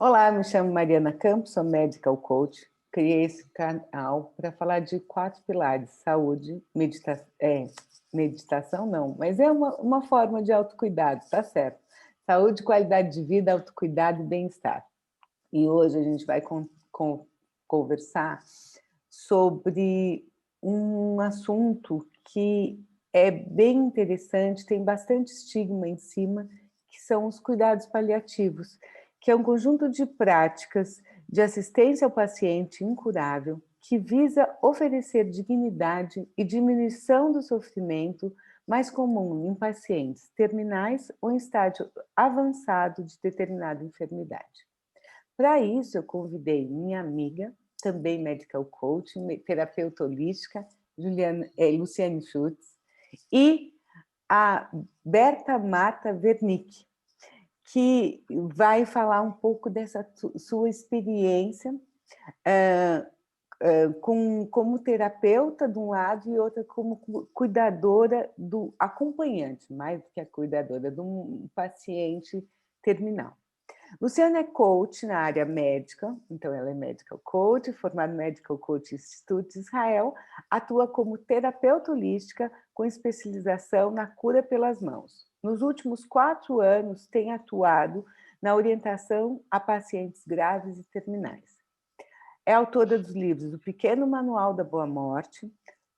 Olá, me chamo Mariana Campos, sou medical coach. Criei esse canal para falar de 4 pilares: saúde, meditação não, mas é uma forma de autocuidado, tá certo? Saúde, qualidade de vida, autocuidado e bem-estar. E hoje a gente vai conversar sobre um assunto que é bem interessante, tem bastante estigma em cima, que são os cuidados paliativos, que é um conjunto de práticas de assistência ao paciente incurável que visa oferecer dignidade e diminuição do sofrimento mais comum em pacientes terminais ou em estágio avançado de determinada enfermidade. Para isso, eu convidei minha amiga, também medical coach, terapeuta holística, Luciane Schutz, e a Berta Marta Wernick, que vai falar um pouco dessa sua experiência como terapeuta de um lado e outra como cuidadora do acompanhante, mais do que a cuidadora de um paciente terminal. Luciana é coach na área médica, então ela é medical coach, formada em Medical Coach Institute de Israel, atua como terapeuta holística com especialização na cura pelas mãos. Nos últimos 4 anos, tem atuado na orientação a pacientes graves e terminais. É autora dos livros O Pequeno Manual da Boa Morte,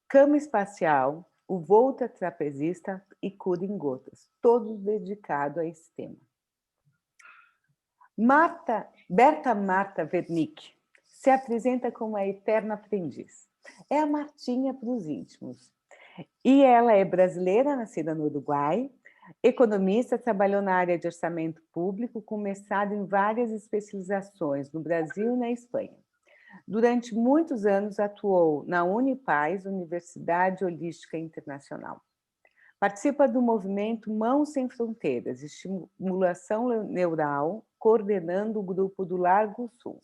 Cama Espacial, O Voo Trapezista e Cura em Gotas, todos dedicados a esse tema. Berta Marta Wernick se apresenta como a eterna aprendiz. É a Martinha para os íntimos. E ela é brasileira, nascida no Uruguai, economista, trabalhou na área de orçamento público, com mestrado em várias especializações no Brasil e na Espanha. Durante muitos anos atuou na Unipaz, Universidade Holística Internacional. Participa do movimento Mãos Sem Fronteiras, estimulação neural, coordenando o grupo do Lago Sul.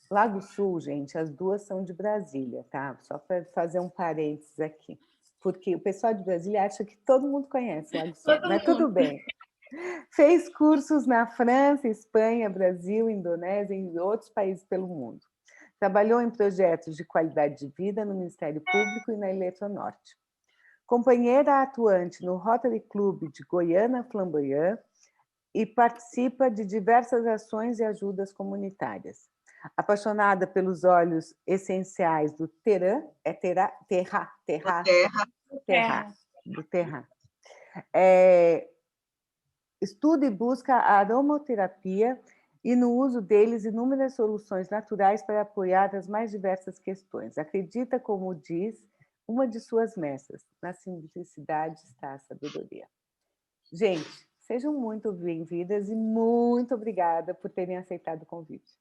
Lago Sul, gente, as duas são de Brasília, tá? Só para fazer um parênteses aqui. Porque o pessoal de Brasília acha que todo mundo conhece Lago Sul, mas tudo bem. Fez cursos na França, Espanha, Brasil, Indonésia e outros países pelo mundo. Trabalhou em projetos de qualidade de vida no Ministério Público e na Eletronorte. Companheira atuante no Rotary Club de Goiânia Flamboyant e participa de diversas ações e ajudas comunitárias. Apaixonada pelos óleos essenciais do Terra, do Terra. Estuda e busca a aromaterapia e no uso deles inúmeras soluções naturais para apoiar as mais diversas questões. Acredita, como diz uma de suas mestras, na simplicidade está a sabedoria. Gente, sejam muito bem-vindas e muito obrigada por terem aceitado o convite.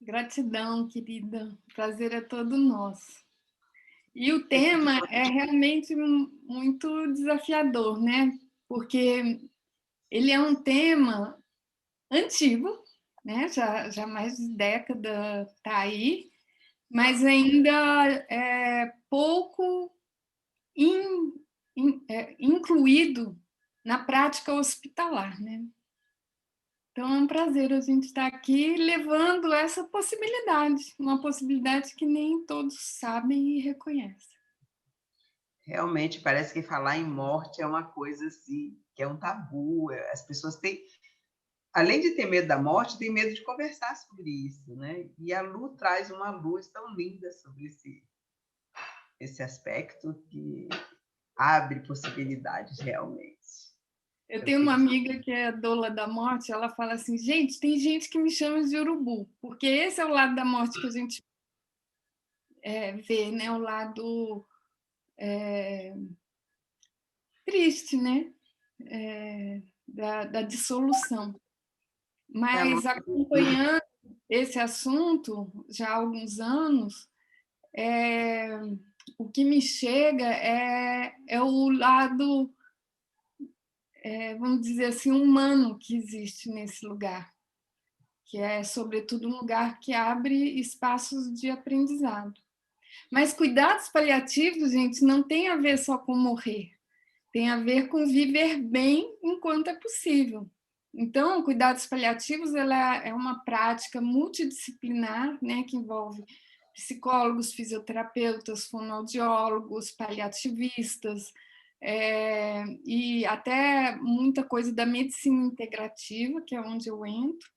Gratidão, querida. O prazer é todo nosso. E o tema é realmente muito desafiador, né? Porque ele é um tema antigo, né? Já mais de década está aí, mas ainda é pouco incluído na prática hospitalar, né? Então é um prazer a gente estar aqui levando essa possibilidade, uma possibilidade que nem todos sabem e reconhecem. Realmente parece que falar em morte é uma coisa assim, que é um tabu. As pessoas têm, além de ter medo da morte, têm medo de conversar sobre isso, né? E a Lu traz uma luz tão linda sobre esse aspecto que abre possibilidades realmente. Eu tenho uma amiga que é doula da morte, ela fala assim, gente, tem gente que me chama de urubu, porque esse é o lado da morte que a gente vê, né? O lado triste, né? Da dissolução. Mas acompanhando esse assunto já há alguns anos, o que me chega é o lado, vamos dizer assim, humano que existe nesse lugar, que é, sobretudo, um lugar que abre espaços de aprendizado. Mas cuidados paliativos, gente, não tem a ver só com morrer, tem a ver com viver bem enquanto é possível. Então, cuidados paliativos ela é uma prática multidisciplinar, né, que envolve psicólogos, fisioterapeutas, fonoaudiólogos, paliativistas, e até muita coisa da medicina integrativa, que é onde eu entro,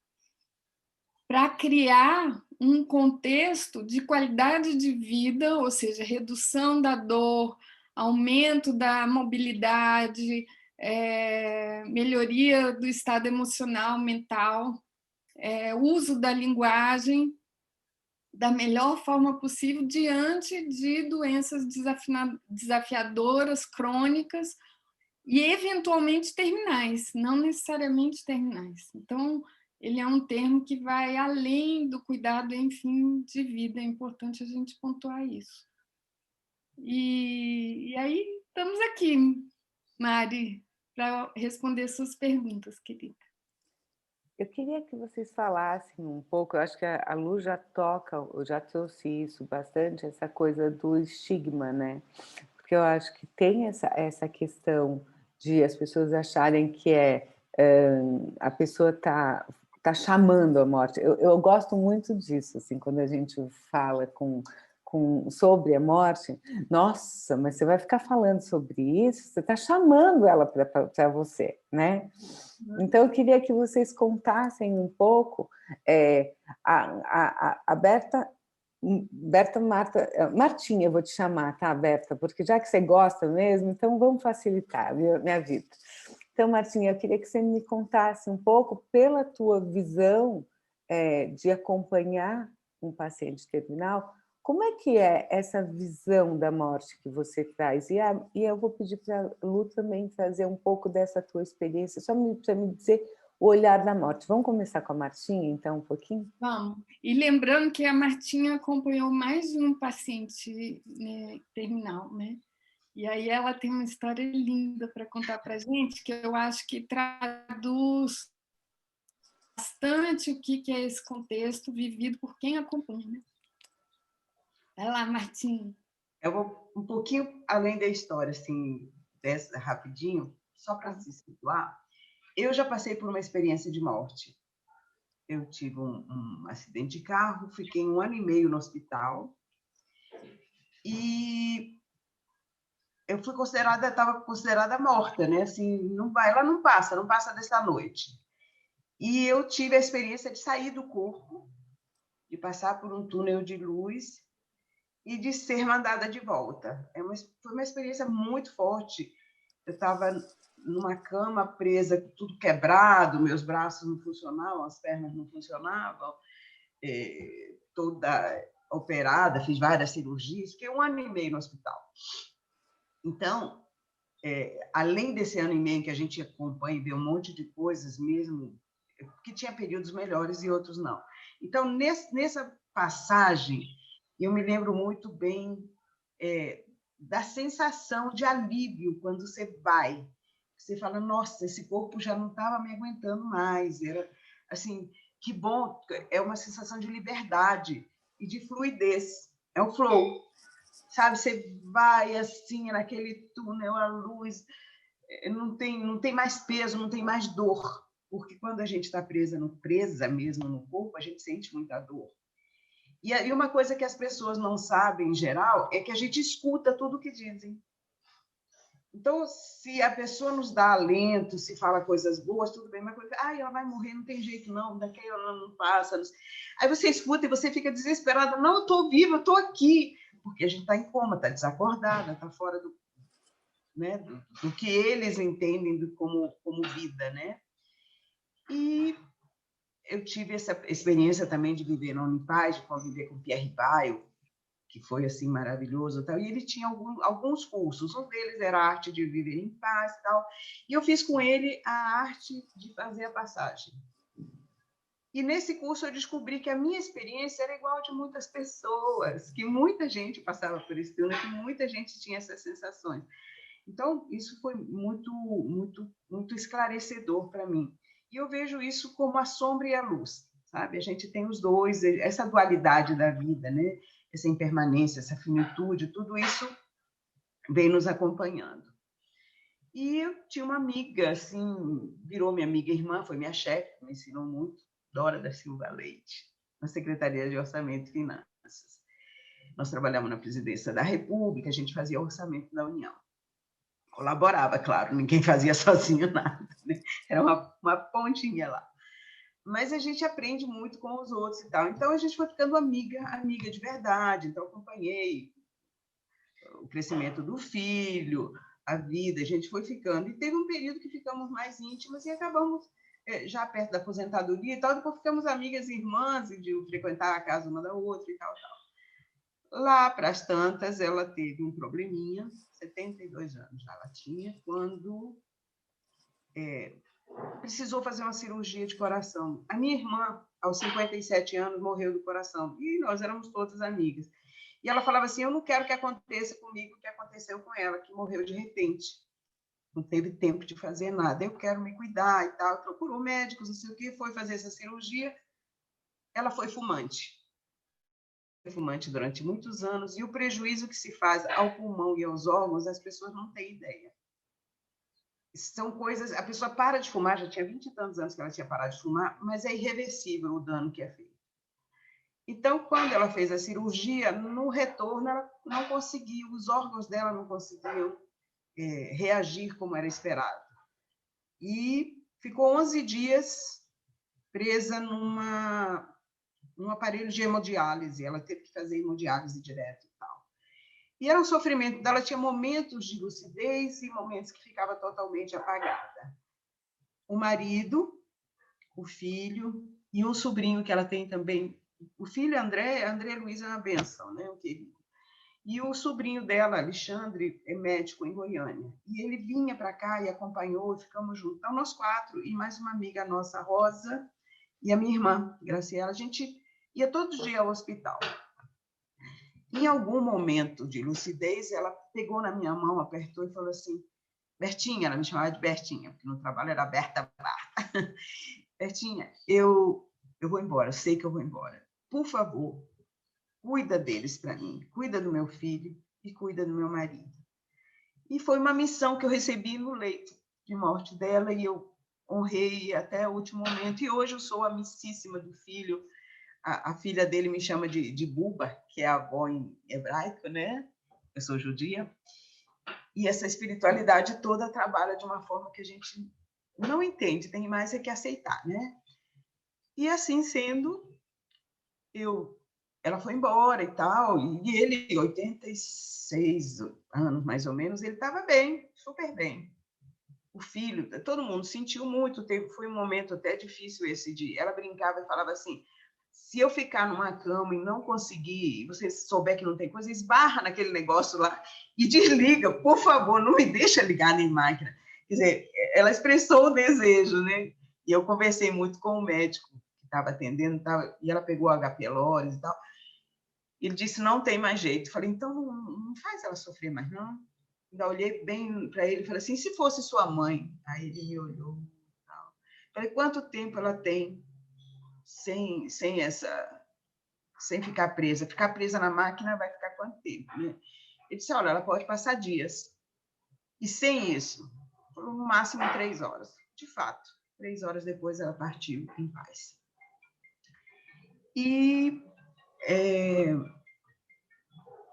para criar um contexto de qualidade de vida, ou seja, redução da dor, aumento da mobilidade, melhoria do estado emocional, mental, uso da linguagem da melhor forma possível diante de doenças desafiadoras, crônicas e eventualmente terminais, não necessariamente terminais. Então, ele é um termo que vai além do cuidado em fim de vida, é importante a gente pontuar isso. E aí, estamos aqui, Mari, para responder suas perguntas, querida. Eu queria que vocês falassem um pouco, eu acho que a Lu já já trouxe isso bastante, essa coisa do estigma, né? Porque eu acho que tem essa questão de as pessoas acharem que a pessoa tá chamando a morte. Eu gosto muito disso, assim, quando a gente fala sobre a morte. Nossa, mas você vai ficar falando sobre isso? Você está chamando ela para você, né? Então, eu queria que vocês contassem um pouco a Martinha, eu vou te chamar, tá, Berta? Porque já que você gosta mesmo, então vamos facilitar a minha vida. Então, Martinha, eu queria que você me contasse um pouco, pela tua visão de acompanhar um paciente terminal, como é que é essa visão da morte que você traz? E eu vou pedir para a Lu também trazer um pouco dessa tua experiência, só para me dizer o olhar da morte. Vamos começar com a Martinha, então, um pouquinho? Vamos. E lembrando que a Martinha acompanhou mais de um paciente, né, terminal, né? E aí ela tem uma história linda para contar para a gente, que eu acho que traduz bastante o que é esse contexto vivido por quem acompanha, né? Vai lá, Martinha. Eu vou um pouquinho além da história, assim, dessa rapidinho, só para se situar. Eu já passei por uma experiência de morte. Eu tive um acidente de carro, fiquei 1 ano e meio no hospital e eu estava considerada morta, né? Assim, ela não passa dessa noite. E eu tive a experiência de sair do corpo, de passar por um túnel de luz e de ser mandada de volta. Foi uma experiência muito forte. Eu estava numa cama presa, tudo quebrado, meus braços não funcionavam, as pernas não funcionavam, toda operada, fiz várias cirurgias, fiquei 1 ano e meio no hospital. Então, além desse ano e meio que a gente acompanha e vê um monte de coisas mesmo, que tinha períodos melhores e outros não. Então, nessa passagem, eu me lembro muito bem da sensação de alívio quando você vai. Você fala, nossa, esse corpo já não estava me aguentando mais. Era assim, que bom, é uma sensação de liberdade e de fluidez. É o flow. Sabe, você vai assim, naquele túnel, a luz, não tem mais peso, não tem mais dor. Porque quando a gente está presa mesmo no corpo, a gente sente muita dor. E uma coisa que as pessoas não sabem, em geral, é que a gente escuta tudo o que dizem. Então, se a pessoa nos dá alento, se fala coisas boas, tudo bem, mas ela vai morrer, não tem jeito não, daqui ela não passa. Não. Aí você escuta e você fica desesperada. Não, eu estou viva, eu estou aqui. Porque a gente está em coma, está desacordada, está fora do que eles entendem como vida, né? E eu tive essa experiência também de viver na Unipaz, de conviver com Pierre Baio, que foi assim maravilhoso, tal. E ele tinha alguns cursos, um deles era a arte de viver em paz, tal. E eu fiz com ele a arte de fazer a passagem. E nesse curso eu descobri que a minha experiência era igual a de muitas pessoas, que muita gente passava por esse túnel, que muita gente tinha essas sensações. Então, isso foi muito, muito, muito esclarecedor para mim. E eu vejo isso como a sombra e a luz, sabe? A gente tem os dois, essa dualidade da vida, né? Essa impermanência, essa finitude, tudo isso vem nos acompanhando. E eu tinha uma amiga, assim, virou minha amiga e irmã, foi minha chefe, me ensinou muito, Dora da Silva Leite, na Secretaria de Orçamento e Finanças. Nós trabalhamos na Presidência da República, a gente fazia orçamento da União. Colaborava, claro, ninguém fazia sozinho nada, né? Era uma pontinha lá. Mas a gente aprende muito com os outros e tal. Então, a gente foi ficando amiga de verdade. Então, acompanhei o crescimento do filho, a vida, a gente foi ficando. E teve um período que ficamos mais íntimas e acabamos já perto da aposentadoria e tal, depois ficamos amigas e irmãs, e de frequentar a casa uma da outra e tal, tal. Lá para as tantas, ela teve um probleminha, 72 anos já ela tinha, quando precisou fazer uma cirurgia de coração. A minha irmã, aos 57 anos, morreu do coração, e nós éramos todas amigas. E ela falava assim, eu não quero que aconteça comigo o que aconteceu com ela, que morreu de repente. Não teve tempo de fazer nada. Eu quero me cuidar e tal. Procurou médicos, não sei o quê, foi fazer essa cirurgia. Ela foi fumante. Foi fumante durante muitos anos. E o prejuízo que se faz ao pulmão e aos órgãos, as pessoas não têm ideia. São coisas... A pessoa para de fumar, já tinha 20 e tantos anos que ela tinha parado de fumar, mas é irreversível o dano que é feito. Então, quando ela fez a cirurgia, no retorno, ela não conseguiu, os órgãos dela não conseguiam reagir como era esperado. E ficou 11 dias presa num aparelho de hemodiálise. Ela teve que fazer hemodiálise direto e tal. E era um sofrimento dela, tinha momentos de lucidez e momentos que ficava totalmente apagada. O marido, o filho e um sobrinho que ela tem também. O filho, André Luiz, é uma benção, né? O querido. E o sobrinho dela, Alexandre, é médico em Goiânia. E ele vinha para cá e acompanhou, ficamos juntos. Então, nós 4, e mais uma amiga nossa, Rosa, e a minha irmã, Graciela, a gente ia todo dia ao hospital. Em algum momento de lucidez, ela pegou na minha mão, apertou e falou assim, Bertinha, ela me chamava de Bertinha, porque no trabalho era Berta Barta. Bertinha, eu vou embora, eu sei que eu vou embora. Por favor, cuida deles para mim, cuida do meu filho e cuida do meu marido. E foi uma missão que eu recebi no leito de morte dela e eu honrei até o último momento. E hoje eu sou amicíssima do filho. A filha dele me chama de Buba, que é a avó em hebraico, né? Eu sou judia. E essa espiritualidade toda trabalha de uma forma que a gente não entende, tem mais é que aceitar, né? E assim sendo, ela foi embora e tal, e ele, 86 anos mais ou menos, ele estava bem, super bem. O filho, todo mundo sentiu muito, foi um momento até difícil esse dia. Ela brincava e falava assim, se eu ficar numa cama e não conseguir, você souber que não tem coisa, esbarra naquele negócio lá e desliga, por favor, não me deixa ligar nem máquina. Quer dizer, ela expressou o desejo, né? E eu conversei muito com o médico que estava atendendo, e ela pegou H. pylori e tal. Ele disse, não tem mais jeito. Eu falei, então não faz ela sofrer mais, não. Ainda olhei bem para ele e falei assim, se fosse sua mãe? Aí ele me olhou. Tal. Falei, quanto tempo ela tem sem ficar presa? Ficar presa na máquina vai ficar quanto tempo, né? Ele disse, olha, ela pode passar dias. E sem isso, no máximo 3 horas. De fato, 3 horas depois ela partiu em paz. E...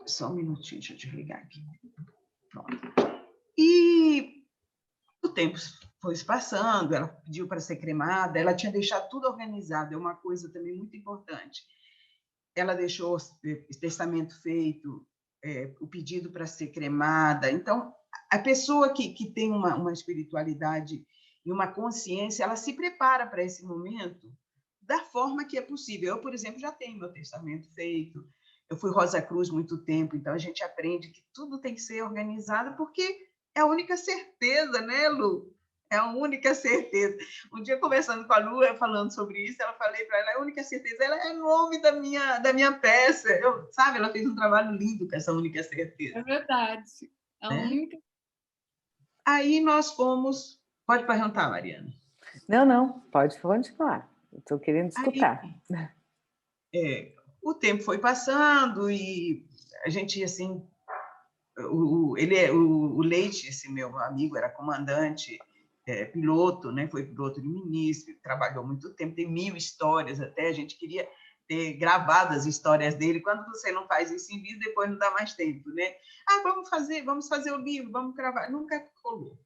Só um minutinho, deixa eu desligar aqui. Pronto. E o tempo foi se passando, ela pediu para ser cremada, ela tinha deixado tudo organizado, é uma coisa também muito importante. Ela deixou o testamento feito, o pedido para ser cremada. Então, a pessoa que tem uma espiritualidade e uma consciência, ela se prepara para esse momento da forma que é possível. Eu, por exemplo, já tenho meu testamento feito, eu fui Rosa Cruz muito tempo, então a gente aprende que tudo tem que ser organizado, porque é a única certeza, né, Lu? É a única certeza. Um dia, conversando com a Lu, falando sobre isso, ela falei para ela, a única certeza, ela é o nome da minha peça. Sabe, ela fez um trabalho lindo com essa única certeza. É verdade. A única. Aí nós fomos... Pode perguntar, Mariana. Não, pode continuar. Estou querendo escutar. Aí, o tempo foi passando e a gente, assim, o Leite, esse meu amigo, era comandante, piloto, né? Foi piloto de ministro, trabalhou muito tempo, tem 1000 histórias até, a gente queria ter gravado as histórias dele. Quando você não faz isso em vida, depois não dá mais tempo, né? Vamos fazer o livro, vamos gravar. Nunca colou.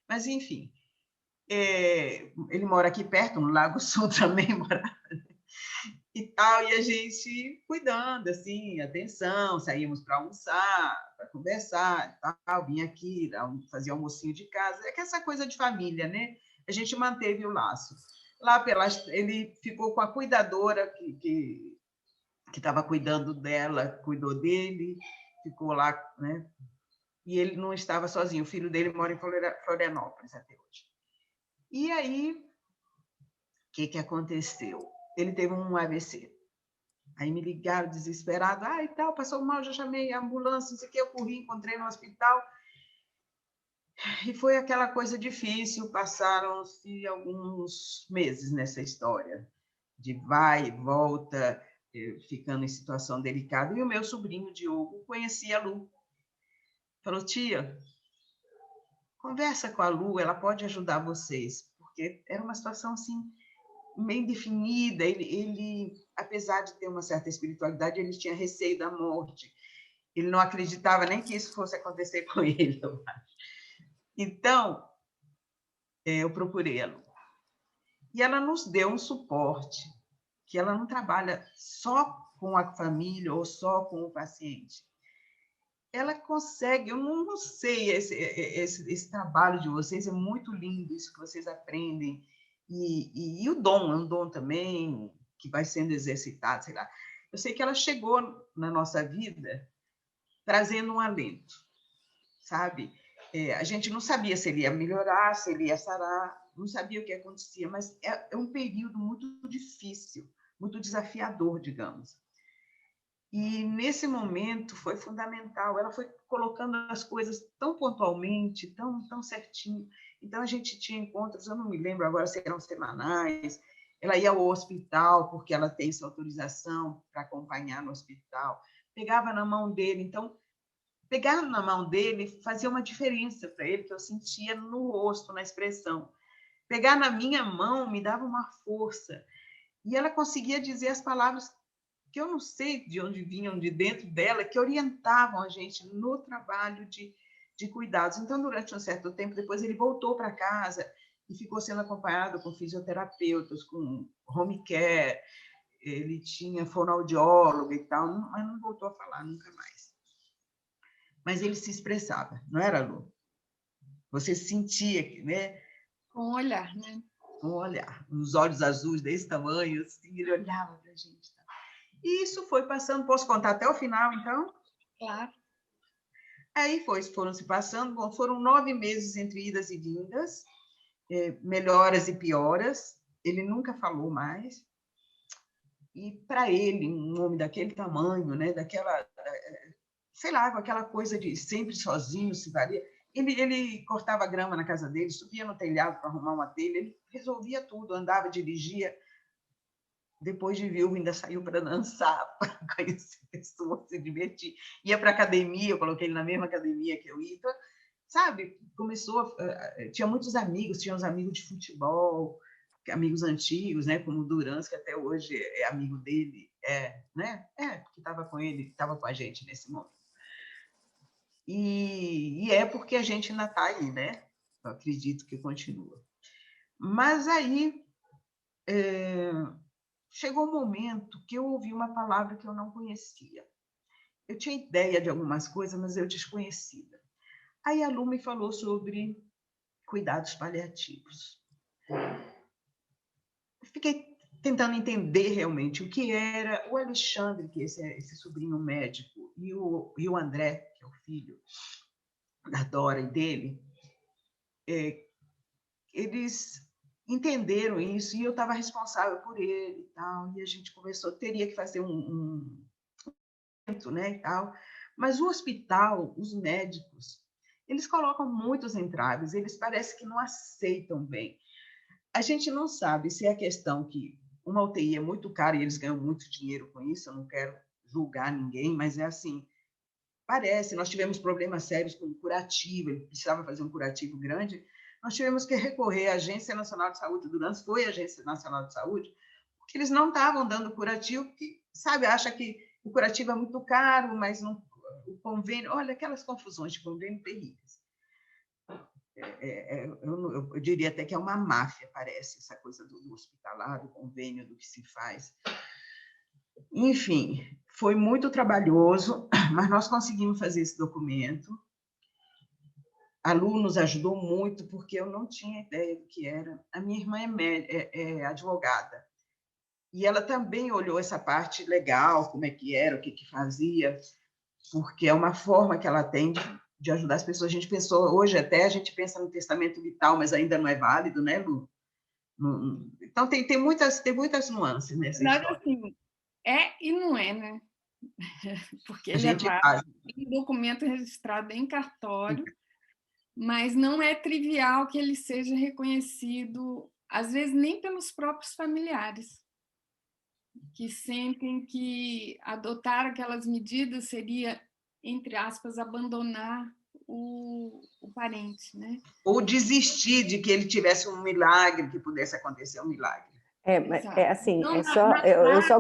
Mas, enfim, ele mora aqui perto, no Lago Sul também, e tal, e a gente cuidando, assim, atenção, saímos para almoçar, para conversar, tal, vinha aqui, fazia almocinho de casa, é que essa coisa de família, né? A gente manteve o laço. Lá ele ficou com a cuidadora que estava cuidando dela, cuidou dele, ficou lá, né? E ele não estava sozinho, o filho dele mora em Florianópolis até hoje. E aí, o que aconteceu? Ele teve um AVC. Aí me ligaram desesperado, e tal, passou mal, já chamei a ambulância, não sei o que, eu corri, encontrei no hospital. E foi aquela coisa difícil, passaram-se alguns meses nessa história, de vai e volta, ficando em situação delicada. E o meu sobrinho, Diogo, conhecia a Lu. Falou, tia, conversa com a Lu, ela pode ajudar vocês, porque era uma situação assim, bem definida. Ele, apesar de ter uma certa espiritualidade, ele tinha receio da morte. Ele não acreditava nem que isso fosse acontecer com ele, eu acho. Então, eu procurei a Lu. E ela nos deu um suporte, que ela não trabalha só com a família ou só com o paciente. Ela consegue, eu não sei, esse trabalho de vocês é muito lindo, isso que vocês aprendem. E o dom, é um dom também, que vai sendo exercitado, sei lá. Eu sei que ela chegou na nossa vida trazendo um alento, sabe? A gente não sabia se ele ia melhorar, se ele ia sarar, não sabia o que acontecia, mas é um período muito difícil, muito desafiador, digamos. E nesse momento foi fundamental, ela foi colocando as coisas tão pontualmente, tão certinho. Então a gente tinha encontros, eu não me lembro agora se eram semanais, ela ia ao hospital, porque ela tem essa autorização para acompanhar no hospital, pegava na mão dele. Então, pegar na mão dele fazia uma diferença para ele, que eu sentia no rosto, na expressão. Pegar na minha mão me dava uma força. E ela conseguia dizer as palavras que eu não sei de onde vinham, de dentro dela, que orientavam a gente no trabalho de cuidados. Então, durante um certo tempo, depois ele voltou para casa e ficou sendo acompanhado com fisioterapeutas, com home care, ele tinha fonoaudiólogo e tal, mas não voltou a falar nunca mais. Mas ele se expressava, não era, Lu? Você sentia, né? Com o olhar, né? Com o olhar, uns olhos azuis desse tamanho, assim, ele olhava para a gente. E isso foi passando, posso contar até o final, então? Claro. Aí foram se passando, foram 9 meses entre idas e vindas, melhoras e pioras, ele nunca falou mais. E para ele, um homem daquele tamanho, né, daquela, sei lá, com aquela coisa de sempre sozinho, se varia. Ele cortava grama na casa dele, subia no telhado para arrumar uma telha, ele resolvia tudo, andava, dirigia. Depois de viúvo, ainda saiu para dançar, para conhecer pessoas, se divertir. Ia para a academia, eu coloquei ele na mesma academia que eu ia. Então, sabe, começou... tinha muitos amigos, tinha uns amigos de futebol, amigos antigos, né, como o Durans, que até hoje é amigo dele, né? Que estava com ele, estava com a gente nesse momento. E é porque a gente ainda está aí, né? Eu acredito que continua. Mas aí... chegou um momento que eu ouvi uma palavra que eu não conhecia. Eu tinha ideia de algumas coisas, mas eu desconhecida. Aí a Lu me falou sobre cuidados paliativos. Eu fiquei tentando entender realmente o que era. O Alexandre, que é esse sobrinho médico, e o André, que é o filho da Dora e dele, eles entenderam isso, e eu estava responsável por ele e tal, e a gente conversou, teria que fazer né, e tal. Mas o hospital, os médicos, eles colocam muitos entraves, eles parecem que não aceitam bem. A gente não sabe se é a questão que uma UTI é muito cara e eles ganham muito dinheiro com isso, eu não quero julgar ninguém, mas é assim, parece, nós tivemos problemas sérios com o curativo, ele precisava fazer um curativo grande, nós tivemos que recorrer à Agência Nacional de Saúde, durante foi a Agência Nacional de Saúde, porque eles não estavam dando curativo, porque, sabe, acha que o curativo é muito caro, mas não, o convênio, olha, aquelas confusões de convênio terríveis. Eu diria até que é uma máfia, parece, essa coisa do hospitalar, do convênio, do que se faz. Enfim, foi muito trabalhoso, mas nós conseguimos fazer esse documento. A Lu nos ajudou muito, porque eu não tinha ideia do que era. A minha irmã é advogada, e ela também olhou essa parte legal, como é que era, o que fazia, porque é uma forma que ela tem de ajudar as pessoas. A gente pensou, hoje até a gente pensa no testamento vital, mas ainda não é válido, né, Lu? Então, tem muitas nuances nessa história. Assim, é e não é, né? Porque ele é válido, tem um documento registrado em cartório, mas não é trivial que ele seja reconhecido, às vezes nem pelos próprios familiares, que sentem que adotar aquelas medidas seria, entre aspas, abandonar o parente, né? Ou desistir de que ele tivesse um milagre, que pudesse acontecer um milagre. Assim, então, eu só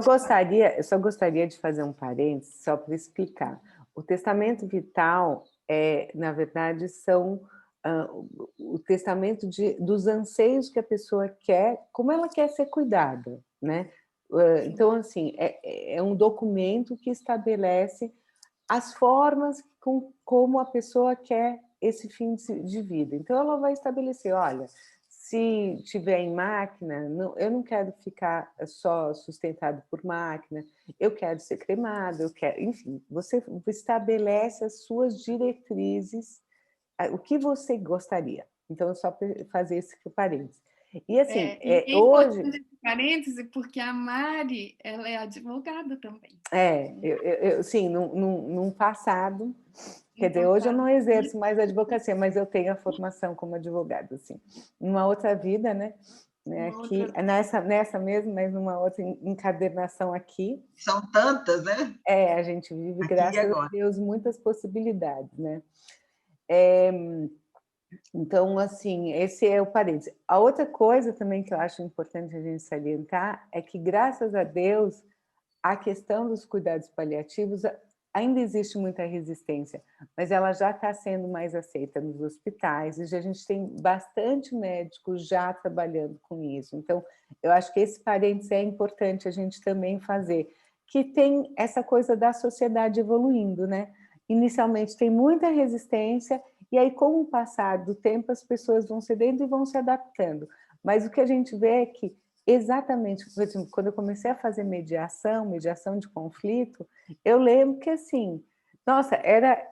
gostaria de fazer um parênteses, só para explicar. O testamento vital, na verdade, são o testamento dos anseios que a pessoa quer, como ela quer ser cuidada, né? Então, assim, é um documento que estabelece as formas como a pessoa quer esse fim de vida. Então, ela vai estabelecer, olha, se tiver em máquina, eu não quero ficar só sustentado por máquina, eu quero ser cremado, eu quero... Enfim, você estabelece as suas diretrizes, o que você gostaria. Então, é só fazer esse parênteses. E assim, hoje... esse parêntese, porque a Mari, ela é advogada também. Sim, num passado... Quer dizer, hoje eu não exerço mais advocacia, mas eu tenho a formação como advogada, assim. Numa outra vida, né? Aqui, nessa mesmo, mas numa outra encadernação aqui. São tantas, né? A gente vive, aqui, graças a Deus, muitas possibilidades, né? Então, assim, esse é o parênteses. A outra coisa também que eu acho importante a gente salientar é que, graças a Deus, a questão dos cuidados paliativos ainda existe muita resistência, mas ela já está sendo mais aceita nos hospitais, e a gente tem bastante médicos já trabalhando com isso. Então, eu acho que esse parênteses é importante a gente também fazer, que tem essa coisa da sociedade evoluindo, né? Inicialmente tem muita resistência, e aí, com o passar do tempo, as pessoas vão cedendo e vão se adaptando. Mas o que a gente vê é que, exatamente, por exemplo, quando eu comecei a fazer mediação de conflito, eu lembro que, assim, nossa, era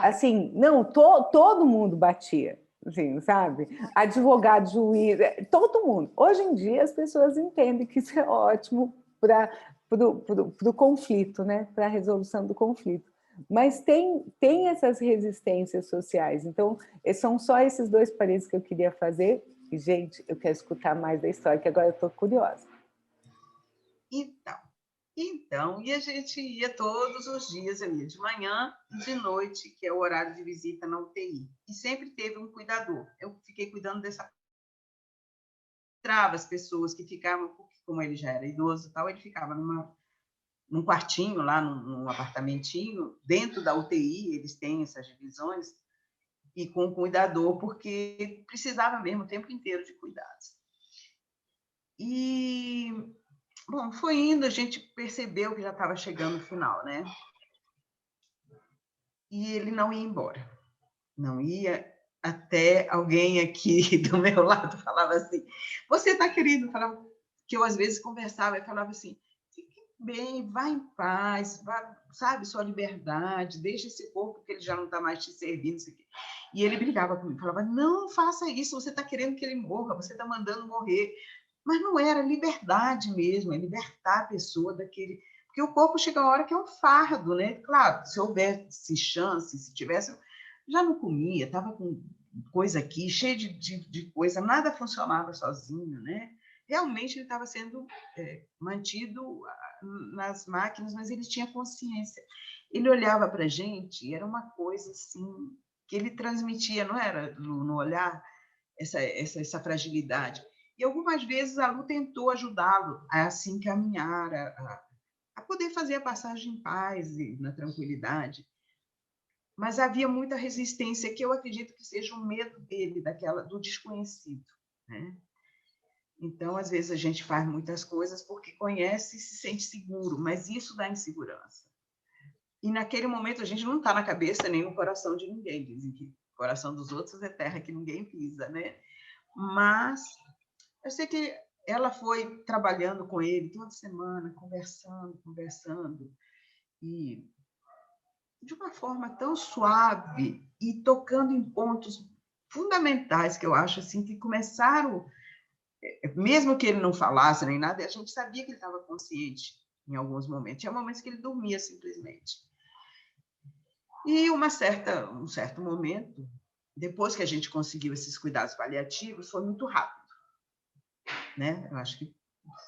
assim, não, todo mundo batia, assim, sabe? Advogado, juiz, todo mundo. Hoje em dia, as pessoas entendem que isso é ótimo para o conflito, né? Para a resolução do conflito. Mas tem essas resistências sociais. Então, são só esses dois parênteses que eu queria fazer. E, gente, eu quero escutar mais da história, que agora eu estou curiosa. Então, e a gente ia todos os dias, eu ia de manhã e de noite, que é o horário de visita na UTI. E sempre teve um cuidador. Eu fiquei cuidando dessa... As pessoas que ficavam, porque como ele já era idoso e tal, ele ficava num quartinho lá, num apartamentinho, dentro da UTI, eles têm essas divisões, e com o cuidador, porque precisava mesmo o tempo inteiro de cuidados. E, bom, foi indo, a gente percebeu que já estava chegando o final, né? E ele não ia embora. Não ia, até alguém aqui do meu lado falava assim, você está querido? Falava, que eu às vezes conversava e falava assim, fique bem, vá em paz, vá, sabe, sua liberdade, deixa esse corpo que ele já não está mais te servindo. E ele brigava comigo, falava, não faça isso, você está querendo que ele morra, você está mandando morrer. Mas não era liberdade mesmo, é libertar a pessoa daquele... Porque o corpo chega uma hora que é um fardo, né? Claro, se houvesse chance, se tivesse... Já não comia, estava com coisa aqui, cheia de coisa, nada funcionava sozinho, né? realmente ele estava sendo mantido nas máquinas, mas ele tinha consciência. Ele olhava para a gente e era uma coisa assim que ele transmitia, não era no olhar, essa fragilidade. E algumas vezes a Lu tentou ajudá-lo a se encaminhar, a poder fazer a passagem em paz e na tranquilidade. Mas havia muita resistência, que eu acredito que seja o medo dele, do desconhecido, né? Então, às vezes, a gente faz muitas coisas porque conhece e se sente seguro, mas isso dá insegurança. E, naquele momento, a gente não está na cabeça nem no coração de ninguém. Dizem que o coração dos outros é terra que ninguém pisa, né? Mas eu sei que ela foi trabalhando com ele toda semana, conversando, e de uma forma tão suave e tocando em pontos fundamentais que eu acho assim que começaram, mesmo que ele não falasse nem nada, a gente sabia que ele estava consciente em alguns momentos. Tinha momentos que ele dormia simplesmente. E um certo momento, depois que a gente conseguiu esses cuidados paliativos, foi muito rápido, né? Eu acho que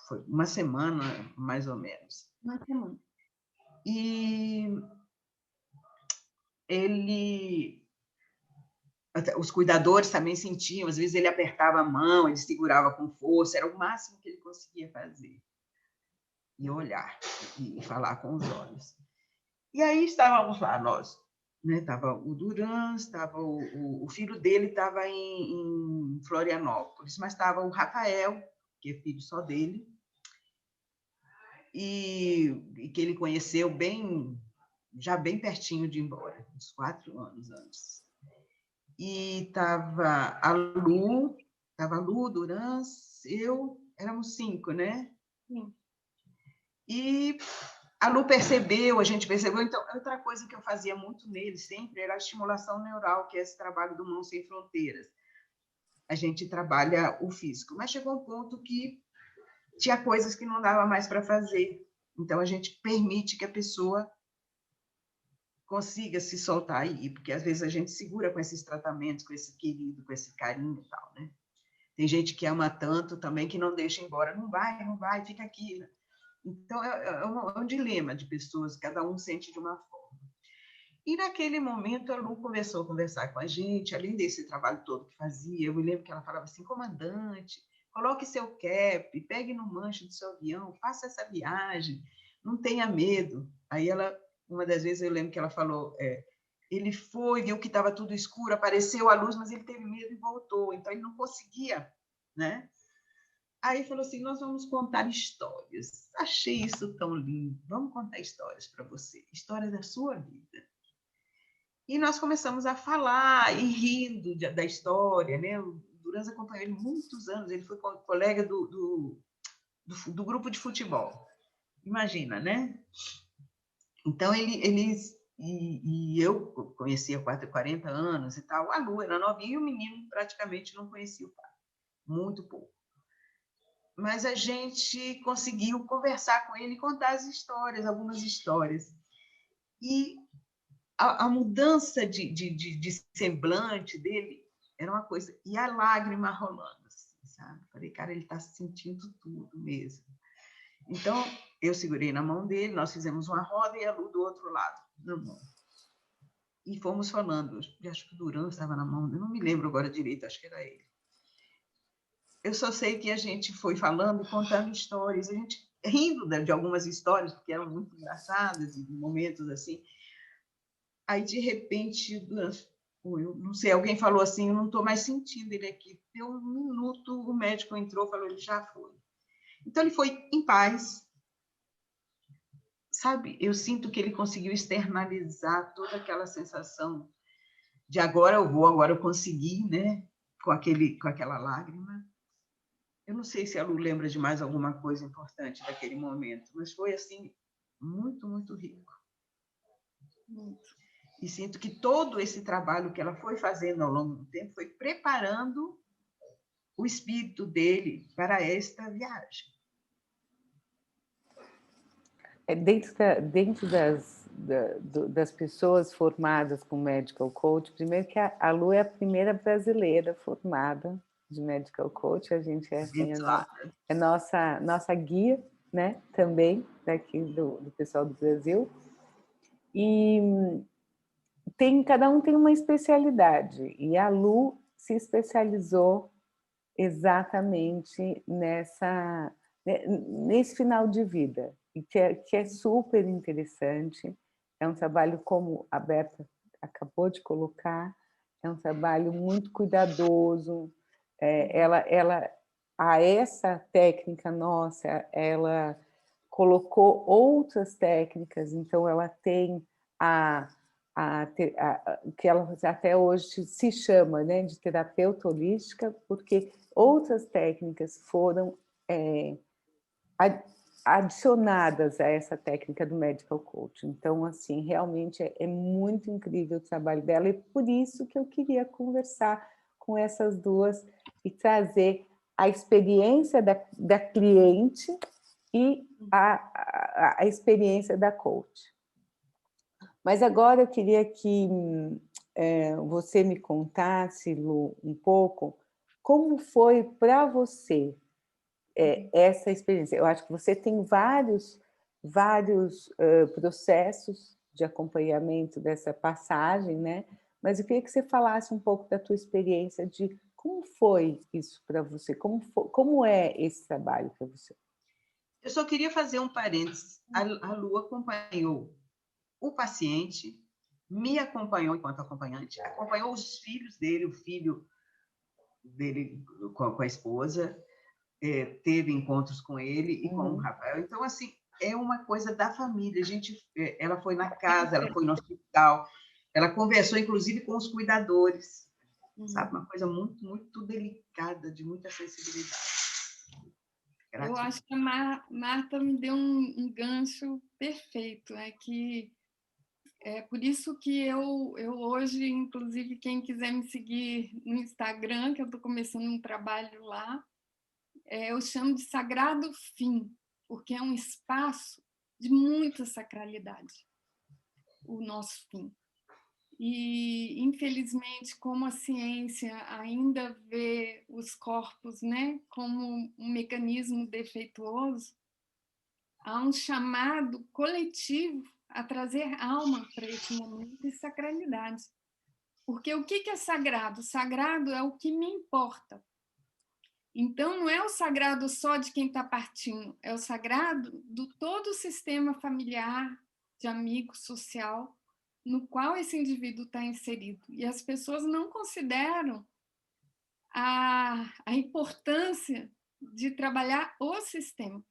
foi uma semana, mais ou menos. Uma semana. E os cuidadores também sentiam, às vezes ele apertava a mão, ele segurava com força, era o máximo que ele conseguia fazer. E olhar, e falar com os olhos. E aí estávamos lá, nós, né? Estava o Duran, estava o filho dele estava em Florianópolis, mas estava o Rafael, que é filho só dele, e que ele conheceu já bem pertinho de ir embora, uns 4 anos antes. E estava a Lu, Duran, eu, éramos 5, né? Sim. E a Lu percebeu, a gente percebeu. Então, outra coisa que eu fazia muito nele sempre era a estimulação neural, que é esse trabalho do Mãos Sem Fronteiras. A gente trabalha o físico, mas chegou um ponto que tinha coisas que não dava mais para fazer. Então, a gente permite que a pessoa consiga se soltar aí, porque às vezes a gente segura com esses tratamentos, com esse querido, com esse carinho e tal, né? Tem gente que ama tanto também que não deixa embora, não vai, fica aqui. Então, é um dilema de pessoas, cada um sente de uma forma. E naquele momento a Lu começou a conversar com a gente, além desse trabalho todo que fazia, eu me lembro que ela falava assim: comandante, coloque seu cap, pegue no manche do seu avião, faça essa viagem, não tenha medo. Aí ela, uma das vezes eu lembro que ela falou, ele foi, viu que estava tudo escuro, apareceu a luz, mas ele teve medo e voltou, então ele não conseguia, né? Aí falou assim: nós vamos contar histórias. Achei isso tão lindo. Vamos contar histórias para você, histórias da sua vida. E nós começamos a falar e rindo da história, né? O Duran acompanhou ele muitos anos, ele foi colega do grupo de futebol. Imagina, né? Então, e eu conhecia 40 anos e tal. A Lu era novinha e o menino praticamente não conhecia o pai. Muito pouco. Mas a gente conseguiu conversar com ele e contar as histórias, algumas histórias. E a mudança de semblante dele era uma coisa. E a lágrima rolando, assim, sabe? Falei, cara, ele está sentindo tudo mesmo. Então, eu segurei na mão dele, nós fizemos uma roda e a Lu do outro lado, na mão. E fomos falando. Eu acho que o Duran estava na mão, eu não me lembro agora direito, acho que era ele. Eu só sei que a gente foi falando e contando histórias, a gente rindo de algumas histórias, porque eram muito engraçadas, e momentos assim. Aí, de repente, eu não sei, alguém falou assim: eu não estou mais sentindo ele aqui. Deu um minuto, o médico entrou e falou: ele já foi. Então, ele foi em paz. Sabe, eu sinto que ele conseguiu externalizar toda aquela sensação de agora eu consegui, né? Com aquela lágrima. Eu não sei se a Lu lembra de mais alguma coisa importante daquele momento, mas foi, assim, muito, muito rico. Muito. E sinto que todo esse trabalho que ela foi fazendo ao longo do tempo foi preparando o espírito dele para esta viagem. Dentro das pessoas formadas com medical coach, primeiro que a Lu é a primeira brasileira formada de Medical Coach, a gente é assim, Abençoada. nossa guia, né, também, daqui do pessoal do Brasil. E cada um tem uma especialidade, e a Lu se especializou exatamente nesse final de vida, e que é super interessante. É um trabalho, como a Berta acabou de colocar, é um trabalho muito cuidadoso. Essa técnica nossa, ela colocou outras técnicas, então ela tem que ela até hoje se chama, né, de terapeuta holística, porque outras técnicas foram adicionadas a essa técnica do Medical Coach. Então, assim, realmente é muito incrível o trabalho dela, e por isso que eu queria conversar com essas duas e trazer a experiência da cliente e a experiência da coach. Mas agora eu queria que você me contasse, Lu, um pouco como foi para você essa experiência. Eu acho que você tem vários processos de acompanhamento dessa passagem, né? Mas eu queria que você falasse um pouco da tua experiência, de como foi isso para você, como é esse trabalho para você. Eu só queria fazer um parênteses. A Lu acompanhou o paciente, me acompanhou enquanto acompanhante, acompanhou os filhos dele, o filho dele com a esposa, teve encontros com ele e com o Rafael. Então, assim, é uma coisa da família. Ela foi na casa, ela foi no hospital, ela conversou, inclusive, com os cuidadores, sabe? Uma coisa muito, muito delicada, de muita sensibilidade. Eu acho que a Marta me deu um gancho perfeito. É por isso que eu hoje, inclusive, quem quiser me seguir no Instagram, que eu estou começando um trabalho lá, eu chamo de Sagrado Fim, porque é um espaço de muita sacralidade, o nosso fim. E, infelizmente, como a ciência ainda vê os corpos, né, como um mecanismo defeituoso, há um chamado coletivo a trazer alma para esse momento e sacralidade. Porque o que é sagrado? Sagrado é o que me importa. Então, não é o sagrado só de quem está partindo, é o sagrado do todo o sistema familiar, de amigo, social, no qual esse indivíduo está inserido. E as pessoas não consideram a importância de trabalhar o sistema.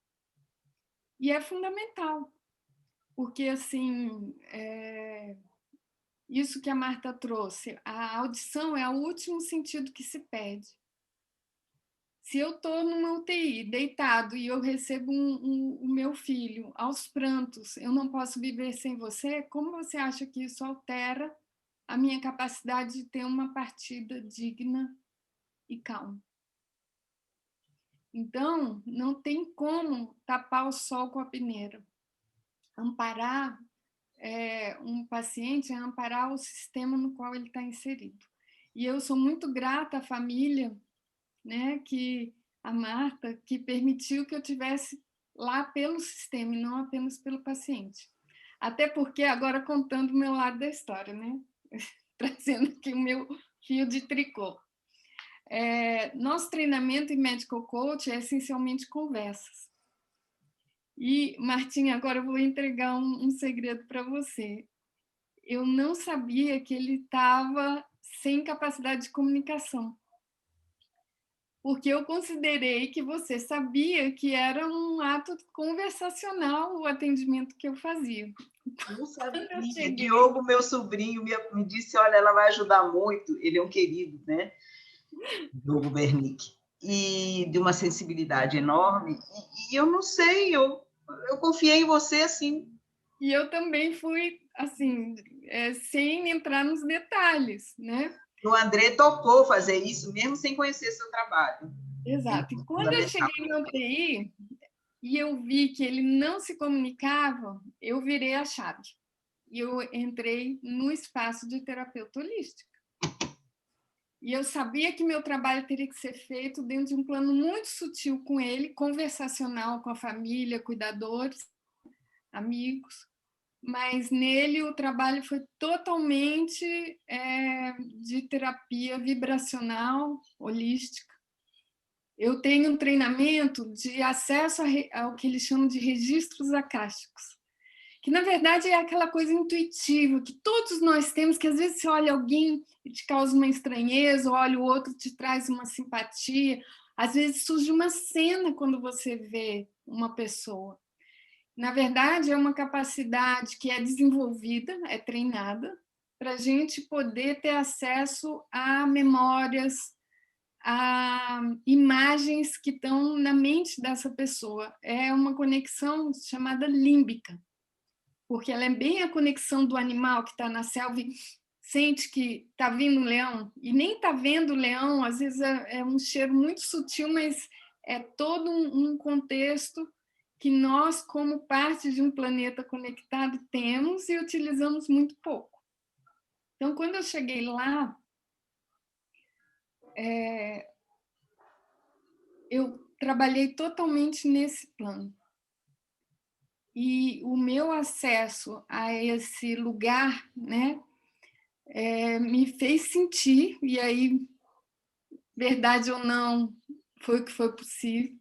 E é fundamental, porque, assim, isso que a Marta trouxe, a audição é o último sentido que se perde. Se eu estou numa UTI, deitado, e eu recebo o meu filho aos prantos, eu não posso viver sem você, como você acha que isso altera a minha capacidade de ter uma partida digna e calma? Então, não tem como tapar o sol com a peneira. Amparar um paciente é amparar o sistema no qual ele está inserido. E eu sou muito grata à família, né, a Marta, que permitiu que eu tivesse lá pelo sistema e não apenas pelo paciente. Até porque, agora contando o meu lado da história, né? Trazendo aqui o meu fio de tricô. Nosso treinamento em Medical Coach é essencialmente conversas. E, Martinha, agora eu vou entregar um segredo para você. Eu não sabia que ele estava sem capacidade de comunicação, porque eu considerei que você sabia que era um ato conversacional o atendimento que eu fazia. Não sabia. Diogo, meu sobrinho, me disse, olha, ela vai ajudar muito. Ele é um querido, né? Diogo Bernick. E de uma sensibilidade enorme. E eu não sei, eu confiei em você, assim. E eu também fui, assim, sem entrar nos detalhes, né? O André topou fazer isso, mesmo sem conhecer seu trabalho. Exato. E quando eu cheguei na UTI e eu vi que ele não se comunicava, eu virei a chave. E eu entrei no espaço de terapeuta holística. E eu sabia que meu trabalho teria que ser feito dentro de um plano muito sutil com ele, conversacional com a família, cuidadores, amigos, mas nele o trabalho foi totalmente de terapia vibracional, holística. Eu tenho um treinamento de acesso ao que eles chamam de registros acásticos, que na verdade é aquela coisa intuitiva que todos nós temos, que às vezes você olha alguém e te causa uma estranheza, ou olha o outro e te traz uma simpatia, às vezes surge uma cena quando você vê uma pessoa. Na verdade, é uma capacidade que é desenvolvida, é treinada, para a gente poder ter acesso a memórias, a imagens que estão na mente dessa pessoa. É uma conexão chamada límbica, porque ela é bem a conexão do animal que está na selva e sente que está vindo um leão, e nem está vendo o leão, às vezes é um cheiro muito sutil, mas é todo um contexto que nós, como parte de um planeta conectado, temos e utilizamos muito pouco. Então, quando eu cheguei lá, eu trabalhei totalmente nesse plano. E o meu acesso a esse lugar, né, me fez sentir, e aí, verdade ou não, foi o que foi possível.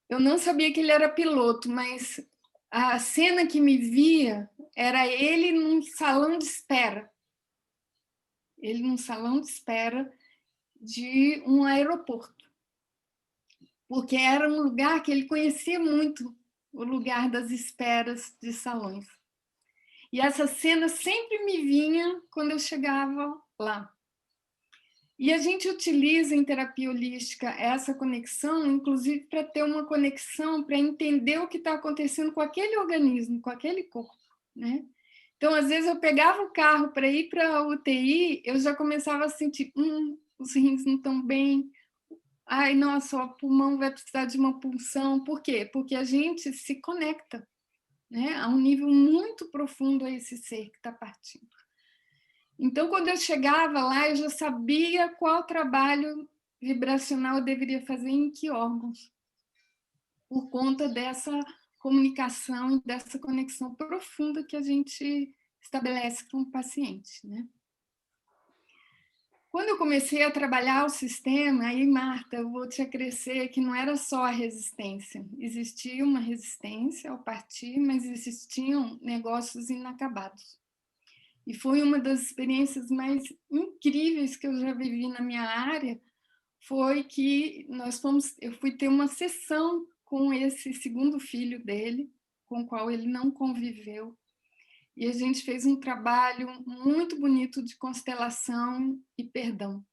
Eu não sabia que ele era piloto, mas a cena que me via era ele num salão de espera. Ele num salão de espera de um aeroporto. Porque era um lugar que ele conhecia muito, o lugar das esperas de salões. E essa cena sempre me vinha quando eu chegava lá. E a gente utiliza em terapia holística essa conexão, inclusive para ter uma conexão, para entender o que está acontecendo com aquele organismo, com aquele corpo, né? Então, às vezes, eu pegava o carro para ir para a UTI, eu já começava a sentir, os rins não estão bem, ai, nossa, o pulmão vai precisar de uma punção. Por quê? Porque a gente se conecta, né, a um nível muito profundo a esse ser que está partindo. Então, quando eu chegava lá, eu já sabia qual trabalho vibracional eu deveria fazer em que órgãos, por conta dessa comunicação, dessa conexão profunda que a gente estabelece com o paciente, né? Quando eu comecei a trabalhar o sistema, aí, Marta, eu vou te acrescer que não era só a resistência. Existia uma resistência ao partir, mas existiam negócios inacabados. E foi uma das experiências mais incríveis que eu já vivi na minha área, foi que eu fui ter uma sessão com esse segundo filho dele, com o qual ele não conviveu, e a gente fez um trabalho muito bonito de constelação e perdão.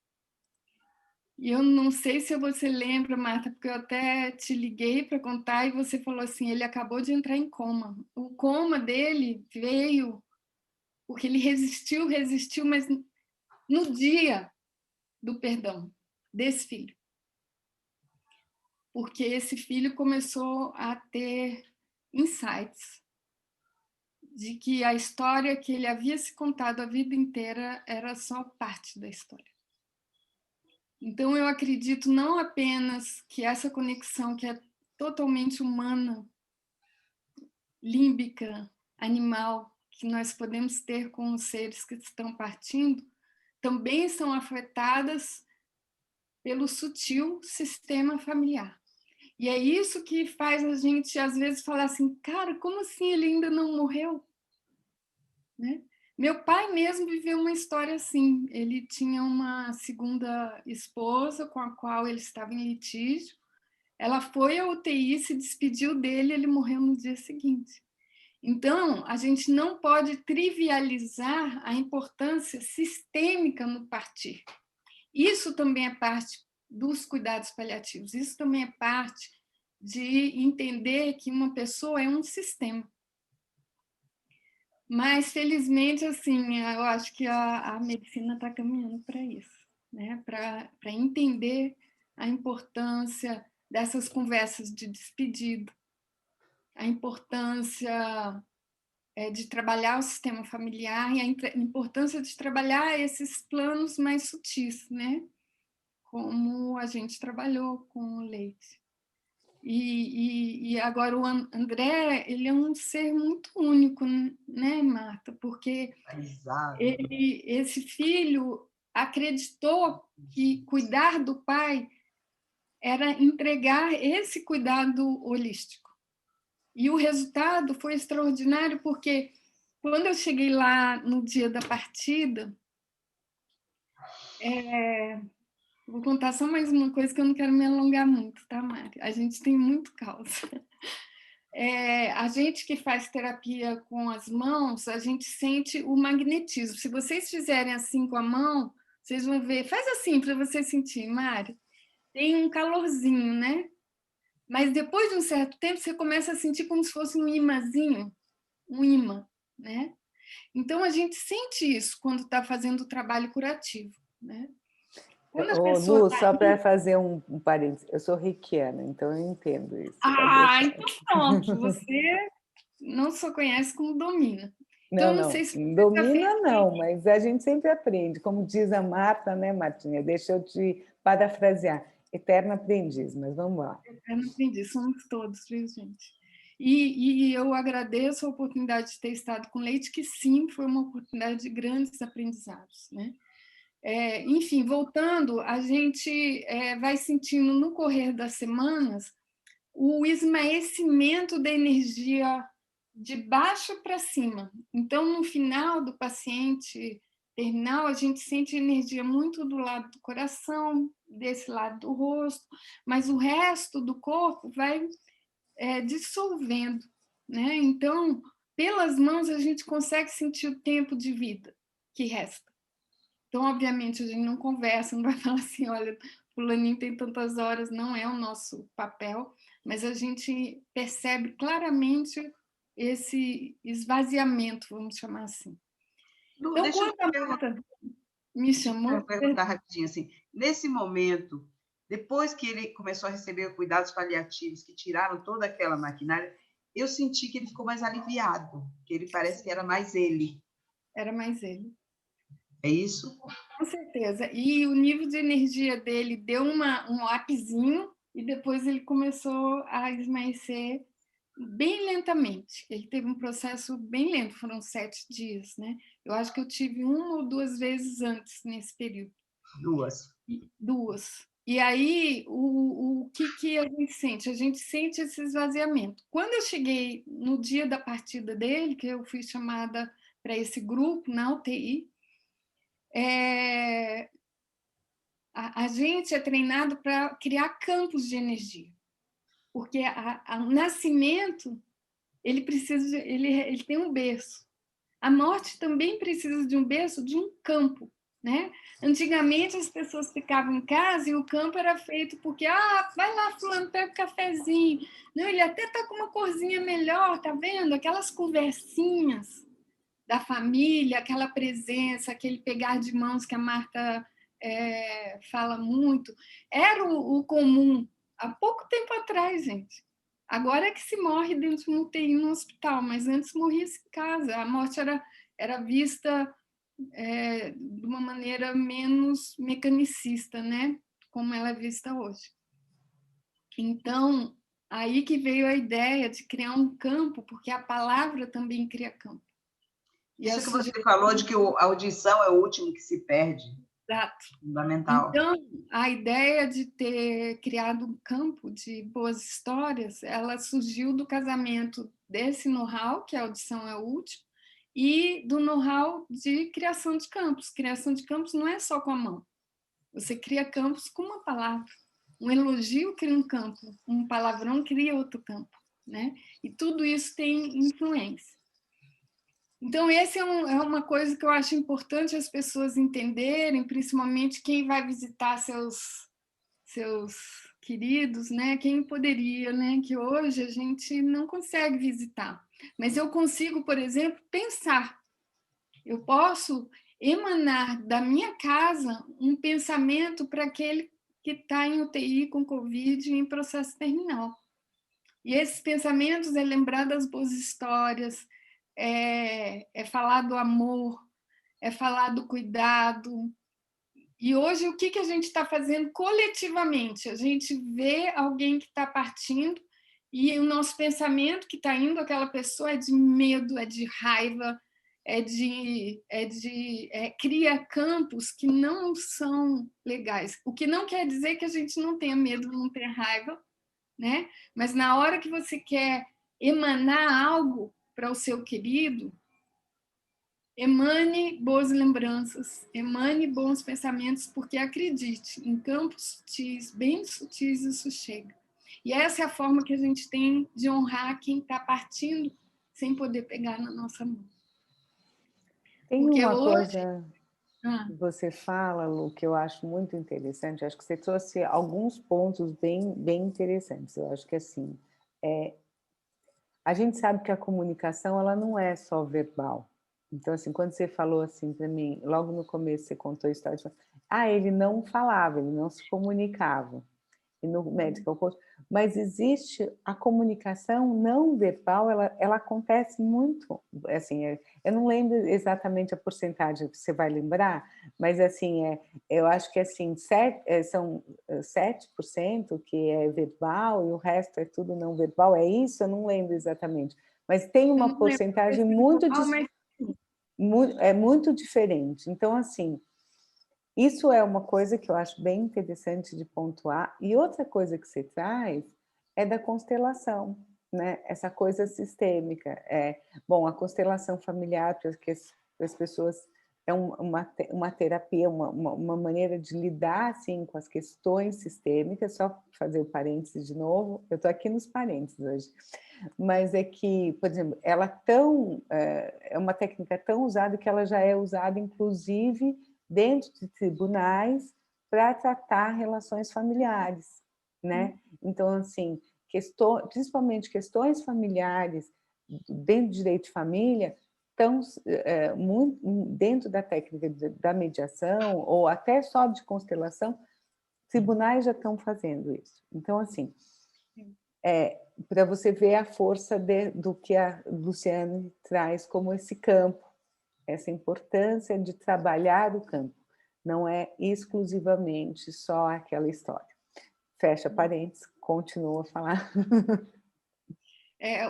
E eu não sei se você lembra, Marta, porque eu até te liguei para contar e você falou assim, ele acabou de entrar em coma. O coma dele veio porque ele resistiu, mas no dia do perdão desse filho. Porque esse filho começou a ter insights de que a história que ele havia se contado a vida inteira era só parte da história. Então, eu acredito não apenas que essa conexão que é totalmente humana, límbica, animal, que nós podemos ter com os seres que estão partindo, também são afetadas pelo sutil sistema familiar. E é isso que faz a gente, às vezes, falar assim, cara, como assim ele ainda não morreu? Né? Meu pai mesmo viveu uma história assim. Ele tinha uma segunda esposa com a qual ele estava em litígio. Ela foi à UTI, se despediu dele, ele morreu no dia seguinte. Então, a gente não pode trivializar a importância sistêmica no partir. Isso também é parte dos cuidados paliativos, isso também é parte de entender que uma pessoa é um sistema. Mas, felizmente, assim, eu acho que a medicina está caminhando para isso, né? Para entender a importância dessas conversas de despedida, a importância de trabalhar o sistema familiar e a importância de trabalhar esses planos mais sutis, né? Como a gente trabalhou com o Leite. E agora o André, ele é um ser muito único, né, Marta? Porque esse filho acreditou que cuidar do pai era entregar esse cuidado holístico. E o resultado foi extraordinário, porque quando eu cheguei lá no dia da partida, vou contar só mais uma coisa que eu não quero me alongar muito, tá, Mari? A gente tem muito caos. A gente que faz terapia com as mãos, a gente sente o magnetismo. Se vocês fizerem assim com a mão, vocês vão ver. Faz assim para você sentir, Mari. Tem um calorzinho, né? Mas depois de um certo tempo, você começa a sentir como se fosse um imãzinho, um imã, né? Então, a gente sente isso quando está fazendo o trabalho curativo, né? Quando a pessoa Lu, só para fazer um parênteses, eu sou reikiana, então eu entendo isso. Então pronto, você não só conhece como domina. Então, não sei se domina não, mas a gente sempre aprende. Como diz a Marta, né, Martinha? Deixa eu te parafrasear. Eterno aprendiz, mas vamos lá. Eterno aprendiz, somos todos, viu, gente? E eu agradeço a oportunidade de ter estado com Leite, que sim, foi uma oportunidade de grandes aprendizados, né? Enfim, voltando, a gente vai sentindo no correr das semanas o esmaecimento da energia de baixo para cima. Então, no final do paciente terminal, a gente sente energia muito do lado do coração, desse lado do rosto, mas o resto do corpo vai dissolvendo, né? Então, pelas mãos, a gente consegue sentir o tempo de vida que resta. Então, obviamente, a gente não conversa, não vai falar assim, olha, fulaninho tem tantas horas, não é o nosso papel, mas a gente percebe claramente esse esvaziamento, vamos chamar assim. Lu, Então, quando a Marta me chamou... Deixa eu perguntar rapidinho, assim, nesse momento, depois que ele começou a receber cuidados paliativos, que tiraram toda aquela maquinária, eu senti que ele ficou mais aliviado, que ele parece que era mais ele. Era mais ele. É isso? Com certeza. E o nível de energia dele deu um upzinho e depois ele começou a esmaecer bem lentamente. Ele teve um processo bem lento, foram 7 dias, né? Eu acho que eu tive 1 ou 2 vezes antes nesse período. 2. 2. E aí, o que a gente sente? A gente sente esse esvaziamento. Quando eu cheguei no dia da partida dele, que eu fui chamada para esse grupo na UTI, a gente é treinado para criar campos de energia, porque o nascimento ele precisa, ele tem um berço. A morte também precisa de um berço, de um campo, né? Antigamente as pessoas ficavam em casa e o campo era feito porque vai lá fulano, pega um cafezinho, não, ele até tá com uma corzinha melhor, tá vendo? Aquelas conversinhas da família, aquela presença, aquele pegar de mãos que a Marta fala muito, era o comum há pouco tempo atrás, gente. Agora é que se morre dentro de uma UTI no hospital, mas antes morria-se em casa. A morte era vista de uma maneira menos mecanicista, né? Como ela é vista hoje. Então, aí que veio a ideia de criar um campo, porque a palavra também cria campo. Isso que você falou de que a audição é o último que se perde. Exato. Fundamental. Então, a ideia de ter criado um campo de boas histórias, ela surgiu do casamento desse know-how, que a audição é o último, e do know-how de criação de campos. Criação de campos não é só com a mão. Você cria campos com uma palavra. Um elogio cria um campo, um palavrão cria outro campo, né? E tudo isso tem influência. Então, essa é uma coisa que eu acho importante as pessoas entenderem, principalmente quem vai visitar seus queridos, né? Quem poderia, né? Que hoje a gente não consegue visitar. Mas eu consigo, por exemplo, pensar. Eu posso emanar da minha casa um pensamento para aquele que está em UTI com Covid em processo terminal. E esses pensamentos é lembrar das boas histórias, é falar do amor, é falar do cuidado. E hoje, o que a gente está fazendo coletivamente? A gente vê alguém que está partindo e o nosso pensamento que está indo àquela pessoa é de medo, é de raiva, cria campos que não são legais. O que não quer dizer que a gente não tenha medo, não tenha raiva, né? Mas na hora que você quer emanar algo para o seu querido, emane boas lembranças, emane bons pensamentos, porque acredite, em campos sutis, bem sutis, isso chega. E essa é a forma que a gente tem de honrar quem está partindo sem poder pegar na nossa mão. Tem Porque uma hoje... coisa que você fala, Lu, que eu acho muito interessante. Acho que você trouxe alguns pontos bem interessantes. Eu acho que, assim, a gente sabe que a comunicação ela não é só verbal. Então, assim, quando você falou assim para mim, logo no começo você contou a história, ele não falava, ele não se comunicava. E no medical coach, mas existe a comunicação não verbal, ela acontece muito, assim, eu não lembro exatamente a porcentagem, você vai lembrar, mas assim, eu acho que assim, são 7% que é verbal e o resto é tudo não verbal, é isso? Eu não lembro exatamente, mas tem uma porcentagem muito diferente, então assim, isso é uma coisa que eu acho bem interessante de pontuar. E outra coisa que você traz é da constelação, né? Essa coisa sistêmica. Bom, a constelação familiar, para as pessoas, é uma terapia, uma maneira de lidar assim, com as questões sistêmicas. Só fazer o parênteses de novo, eu estou aqui nos parênteses hoje. Mas é que, por exemplo, é uma técnica tão usada que ela já é usada, inclusive, dentro de tribunais para tratar relações familiares, né? Então, assim, principalmente questões familiares dentro do direito de família estão muito dentro da técnica da mediação ou até só de constelação, tribunais já estão fazendo isso. Então, assim, para você ver a força do que a Luciane traz como esse campo, essa importância de trabalhar o campo, não é exclusivamente só aquela história. Fecha parênteses, continua a falar.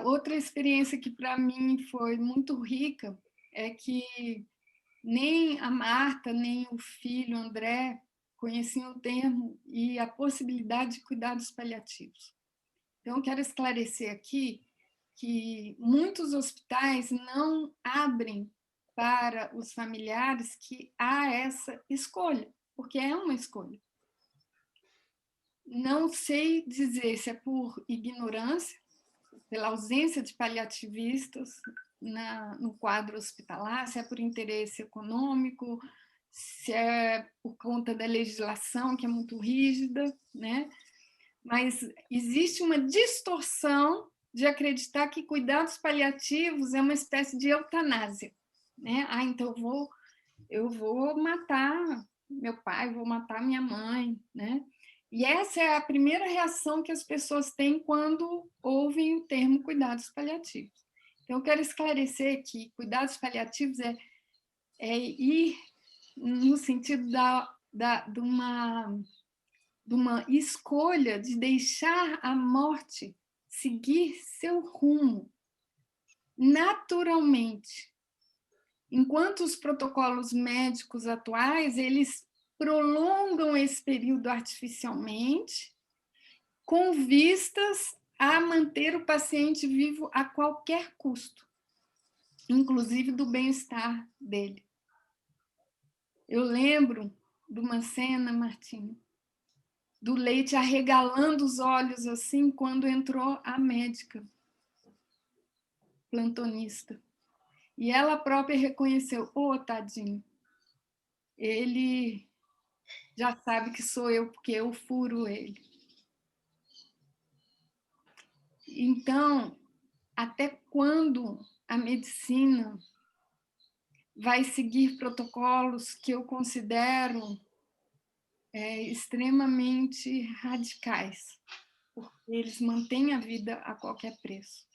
Outra experiência que para mim foi muito rica é que nem a Marta, nem o filho André conheciam o termo e a possibilidade de cuidados paliativos. Então, eu quero esclarecer aqui que muitos hospitais não abrem para os familiares que há essa escolha, porque é uma escolha. Não sei dizer se é por ignorância, pela ausência de paliativistas no quadro hospitalar, se é por interesse econômico, se é por conta da legislação, que é muito rígida, né? Mas existe uma distorção de acreditar que cuidados paliativos é uma espécie de eutanásia, né? Então eu vou matar meu pai, vou matar minha mãe, né? E essa é a primeira reação que as pessoas têm quando ouvem o termo cuidados paliativos. Então, eu quero esclarecer que cuidados paliativos é ir no sentido de uma escolha de deixar a morte seguir seu rumo naturalmente. Enquanto os protocolos médicos atuais, eles prolongam esse período artificialmente, com vistas a manter o paciente vivo a qualquer custo, inclusive do bem-estar dele. Eu lembro de uma cena, Martinho, do Leite arregalando os olhos assim quando entrou a médica plantonista. E ela própria reconheceu, tadinho, ele já sabe que sou eu porque eu furo ele. Então, até quando a medicina vai seguir protocolos que eu considero extremamente radicais, porque eles mantêm a vida a qualquer preço?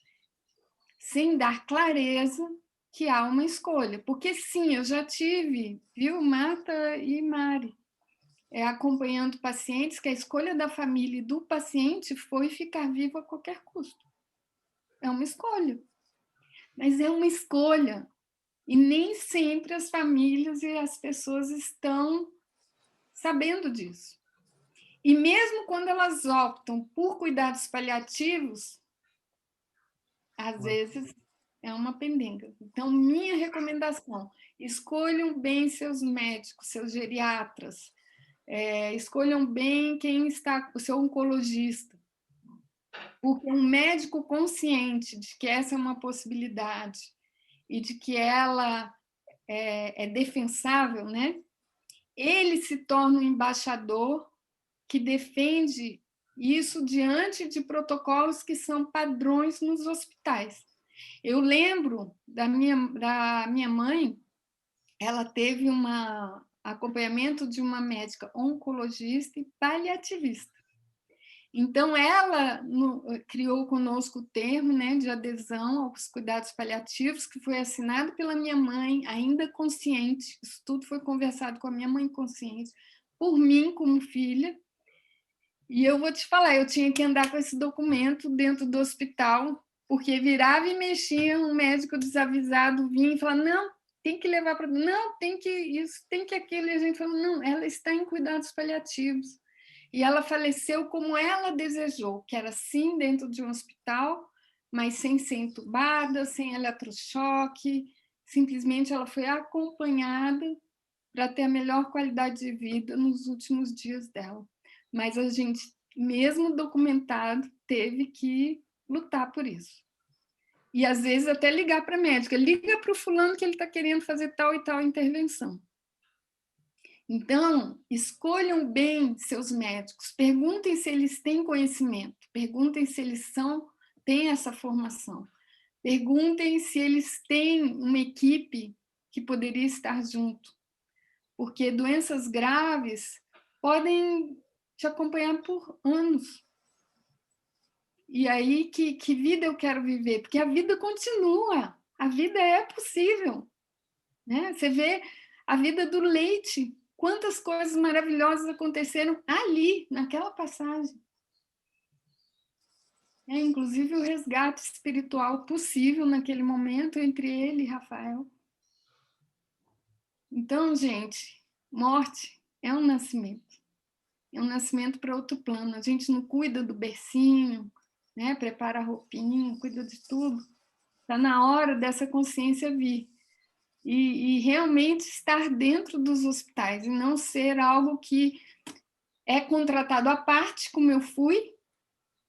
sem dar clareza que há uma escolha. Porque, sim, eu já tive, viu, Marta e Mari, acompanhando pacientes que a escolha da família e do paciente foi ficar vivo a qualquer custo. É uma escolha. Mas é uma escolha. E nem sempre as famílias e as pessoas estão sabendo disso. E mesmo quando elas optam por cuidados paliativos, às vezes é uma pendenga. Então, minha recomendação, escolham bem seus médicos, seus geriatras, escolham bem quem está, o seu oncologista, porque um médico consciente de que essa é uma possibilidade e de que ela é defensável, né? Ele se torna um embaixador que defende isso diante de protocolos que são padrões nos hospitais. Eu lembro da minha mãe, ela teve um acompanhamento de uma médica oncologista e paliativista. Então, ela criou conosco o termo, né, de adesão aos cuidados paliativos, que foi assinado pela minha mãe, ainda consciente. Isso tudo foi conversado com a minha mãe consciente, por mim como filha. E eu vou te falar, eu tinha que andar com esse documento dentro do hospital, porque virava e mexia, um médico desavisado vinha e falava, não, tem que levar para... Não, tem que isso, tem que aquilo. E a gente falou, não, ela está em cuidados paliativos. E ela faleceu como ela desejou, que era sim dentro de um hospital, mas sem ser entubada, sem eletrochoque. Simplesmente ela foi acompanhada para ter a melhor qualidade de vida nos últimos dias dela. Mas a gente, mesmo documentado, teve que lutar por isso. E às vezes até ligar para a médica, liga para o fulano que ele está querendo fazer tal e tal intervenção. Então, escolham bem seus médicos, perguntem se eles têm conhecimento, perguntem se eles têm essa formação, perguntem se eles têm uma equipe que poderia estar junto, porque doenças graves podem te acompanhar por anos. E aí, que vida eu quero viver? Porque a vida continua, a vida é possível. Né? Você vê a vida do leite, quantas coisas maravilhosas aconteceram ali, naquela passagem. Inclusive o resgate espiritual possível naquele momento entre ele e Rafael. Então, gente, morte é um nascimento. É um nascimento para outro plano. A gente não cuida do bercinho, né? Prepara a roupinha, cuida de tudo. Está na hora dessa consciência vir. E realmente estar dentro dos hospitais, e não ser algo que é contratado à parte, como eu fui,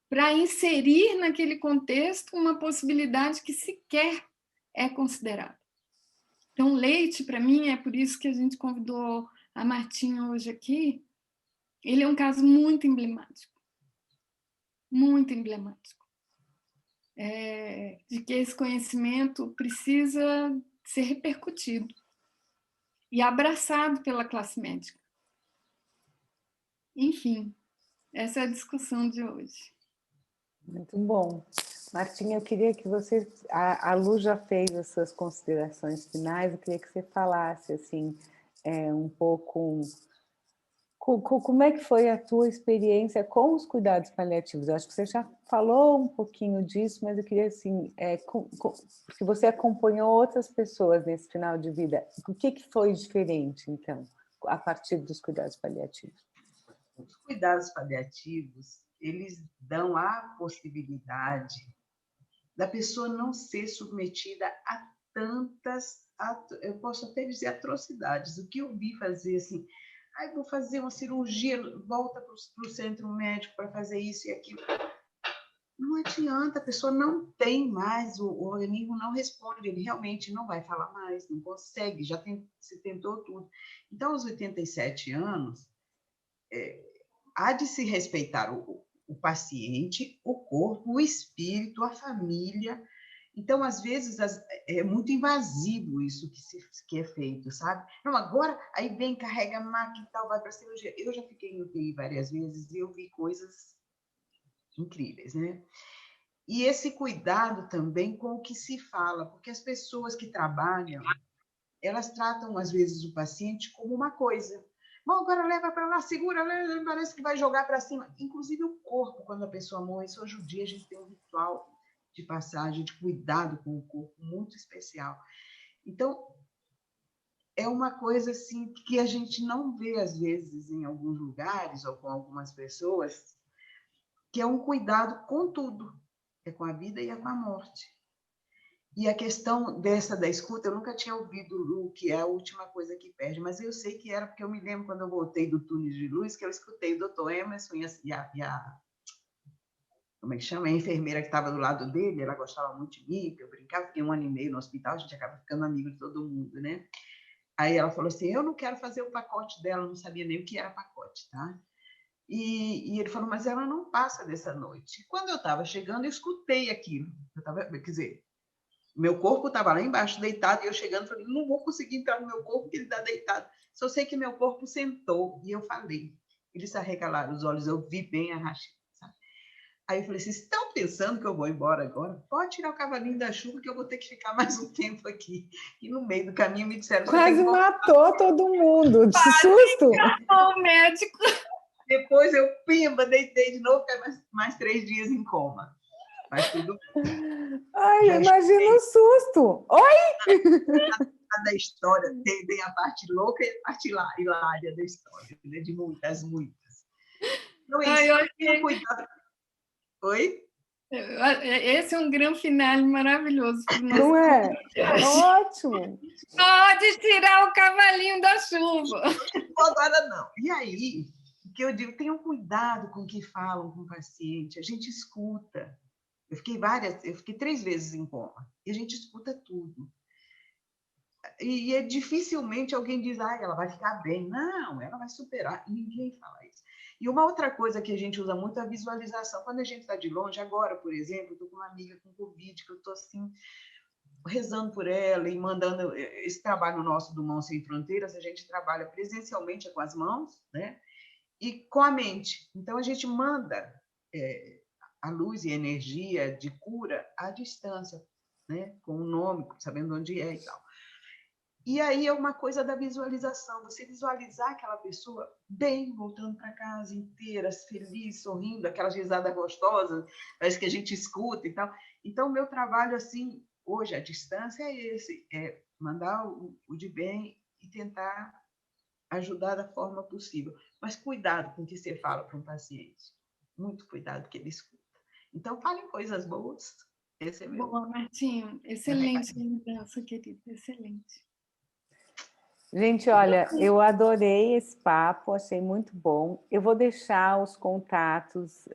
para inserir naquele contexto uma possibilidade que sequer é considerada. Então, leite, para mim, é por isso que a gente convidou a Martinha hoje aqui, ele é um caso muito emblemático. Muito emblemático. De que esse conhecimento precisa ser repercutido e abraçado pela classe médica. Enfim, essa é a discussão de hoje. Muito bom. Martinha, eu queria que você... A Lu já fez as suas considerações finais, eu queria que você falasse, assim, um pouco... Como é que foi a tua experiência com os cuidados paliativos? Eu acho que você já falou um pouquinho disso, mas eu queria, assim, se você acompanhou outras pessoas nesse final de vida, o que foi diferente, então, a partir dos cuidados paliativos? Os cuidados paliativos, eles dão a possibilidade da pessoa não ser submetida a tantas, eu posso até dizer atrocidades. O que eu vi fazer, assim, vou fazer uma cirurgia, volta para o centro médico para fazer isso e aquilo. Não adianta, a pessoa não tem mais, o organismo não responde, ele realmente não vai falar mais, não consegue, se tentou tudo. Então, aos 87 anos, há de se respeitar o paciente, o corpo, o espírito, a família. Então, às vezes, é muito invasivo isso que é feito, sabe? Não, agora, aí vem, carrega a máquina e tal, vai para a cirurgia. Eu já fiquei em UTI várias vezes e eu vi coisas incríveis, né? E esse cuidado também com o que se fala, porque as pessoas que trabalham, elas tratam, às vezes, o paciente como uma coisa. Bom, agora leva para lá, segura, parece que vai jogar para cima. Inclusive o corpo, quando a pessoa morre, isso hoje em dia a gente tem um ritual de passagem, de cuidado com o corpo muito especial. Então, é uma coisa assim que a gente não vê, às vezes, em alguns lugares ou com algumas pessoas, que é um cuidado com tudo. É com a vida e é com a morte. E a questão dessa da escuta, eu nunca tinha ouvido Lu, que é a última coisa que perde, mas eu sei que era porque eu me lembro quando eu voltei do Túnel de Luz, que eu escutei o Dr. Emerson como é que chama? A enfermeira que estava do lado dele, ela gostava muito de mim, que eu brincava, fiquei 1 ano e meio no hospital, a gente acaba ficando amigo de todo mundo, né? Aí ela falou assim, eu não quero fazer o pacote dela, não sabia nem o que era pacote, tá? E ele falou, mas ela não passa dessa noite. E quando eu estava chegando, eu escutei aquilo. Quer dizer, meu corpo estava lá embaixo, deitado, e eu chegando, falei, não vou conseguir entrar no meu corpo, porque ele está deitado. Só sei que meu corpo sentou, e eu falei. Eles arregalaram os olhos, eu vi bem a Rachid, sabe? Aí eu falei, vocês estão pensando que eu vou embora agora? Pode tirar o cavalinho da chuva, que eu vou ter que ficar mais um tempo aqui. E no meio do caminho me disseram, você tem Quase que voltar. matou todo mundo, de susto. O médico. Depois eu, pimba, deitei de novo, fiquei mais 3 dias em coma. Mas tudo bem. Ai, imagina o susto. Oi! Da história tem a parte louca e a parte hilária da história, né? De muitas. Então, Ai, isso, tenha cuidado. Oi? Esse é um grande finale maravilhoso. Não é? Ótimo. Pode tirar o cavalinho da chuva. Agora não. E aí, o que eu digo, tenham cuidado com o que falam com o paciente. A gente escuta. Eu fiquei 3 vezes em coma. E a gente escuta tudo. E dificilmente alguém diz, ela vai ficar bem. Não, ela vai superar. Ninguém fala isso. E uma outra coisa que a gente usa muito é a visualização. Quando a gente está de longe, agora, por exemplo, estou com uma amiga com Covid, que eu estou assim, rezando por ela e mandando esse trabalho nosso do Mãos Sem Fronteiras, a gente trabalha presencialmente com as mãos, né? E com a mente. Então, a gente manda a luz e a energia de cura à distância, né? Com o nome, sabendo onde é e tal. E aí é uma coisa da visualização, você visualizar aquela pessoa bem, voltando para casa inteira, feliz, sorrindo, aquelas risadas gostosas, parece que a gente escuta e tal. Então, o meu trabalho, assim, hoje, à distância, é esse, é mandar o de bem e tentar ajudar da forma possível. Mas cuidado com o que você fala para um paciente. Muito cuidado que ele escuta. Então, falem coisas boas. Esse é meu. Boa, Martinho. Excelente lembrança, querida. Excelente. Gente, olha, eu adorei esse papo, achei muito bom. Eu vou deixar os contatos.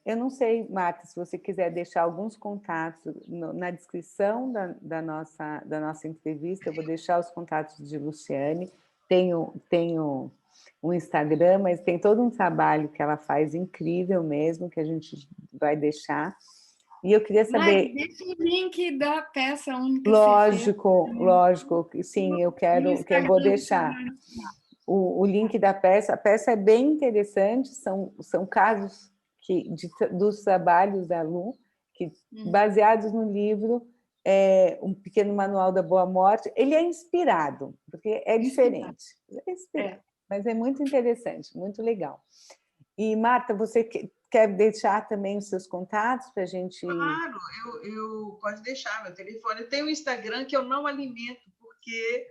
Eu não sei, Marta, se você quiser deixar alguns contatos na descrição da nossa entrevista, eu vou deixar os contatos de Luciane. Tenho um Instagram, mas tem todo um trabalho que ela faz incrível mesmo, que a gente vai deixar. E eu queria saber... Deixa o link da peça única. Lógico, sim, eu vou deixar o link da peça. A peça é bem interessante, são casos dos trabalhos da Lu, baseados no livro Um Pequeno Manual da Boa Morte. Ele é inspirado, porque é diferente, mas é muito interessante, muito legal. E, Marta, você quer deixar também os seus contatos para a gente... Claro, eu posso deixar meu telefone. Eu tenho um Instagram que eu não alimento, porque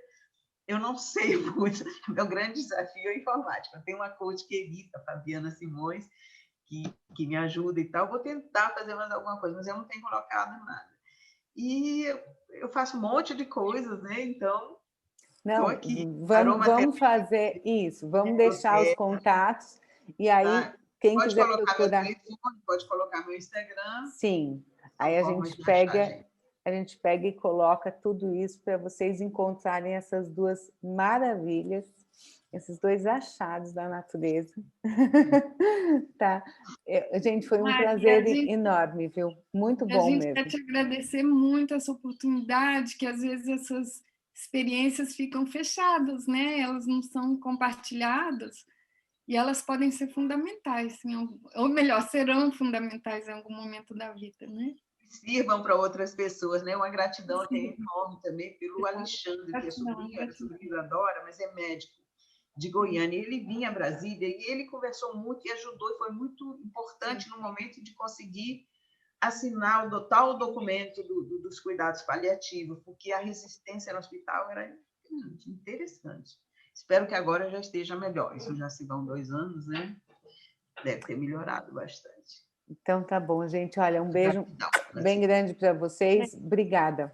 eu não sei muito. Meu grande desafio é informática. Eu tenho uma coach querida, Fabiana Simões, que me ajuda e tal. Vou tentar fazer mais alguma coisa, mas eu não tenho colocado nada. E eu faço um monte de coisas, né? Então, estou aqui. Vamos fazer isso, vamos deixar os contatos, e aí... Quem pode quiser colocar procurar... meu telefone, pode colocar meu Instagram. Sim, aí a gente pega e coloca tudo isso para vocês encontrarem essas duas maravilhas, esses dois achados da natureza. Tá? Gente, foi um prazer enorme, viu? Muito bom mesmo. A gente quer te agradecer muito essa oportunidade, que às vezes essas experiências ficam fechadas, né? Elas não são compartilhadas. e elas podem ser fundamentais, ou melhor, serão fundamentais em algum momento da vida, né? Sirvam para outras pessoas, né? Uma gratidão até enorme também pelo Alexandre, que é sobrinho adora, mas é médico de Goiânia. Ele vinha a Brasília e ele conversou muito e ajudou, e foi muito importante no momento de conseguir assinar o tal documento dos cuidados paliativos, porque a resistência no hospital era interessante. Espero que agora já esteja melhor. Isso já se vão 2 anos, né? Deve ter melhorado bastante. Então tá bom, gente. Olha, um beijo bem grande para vocês. Obrigada.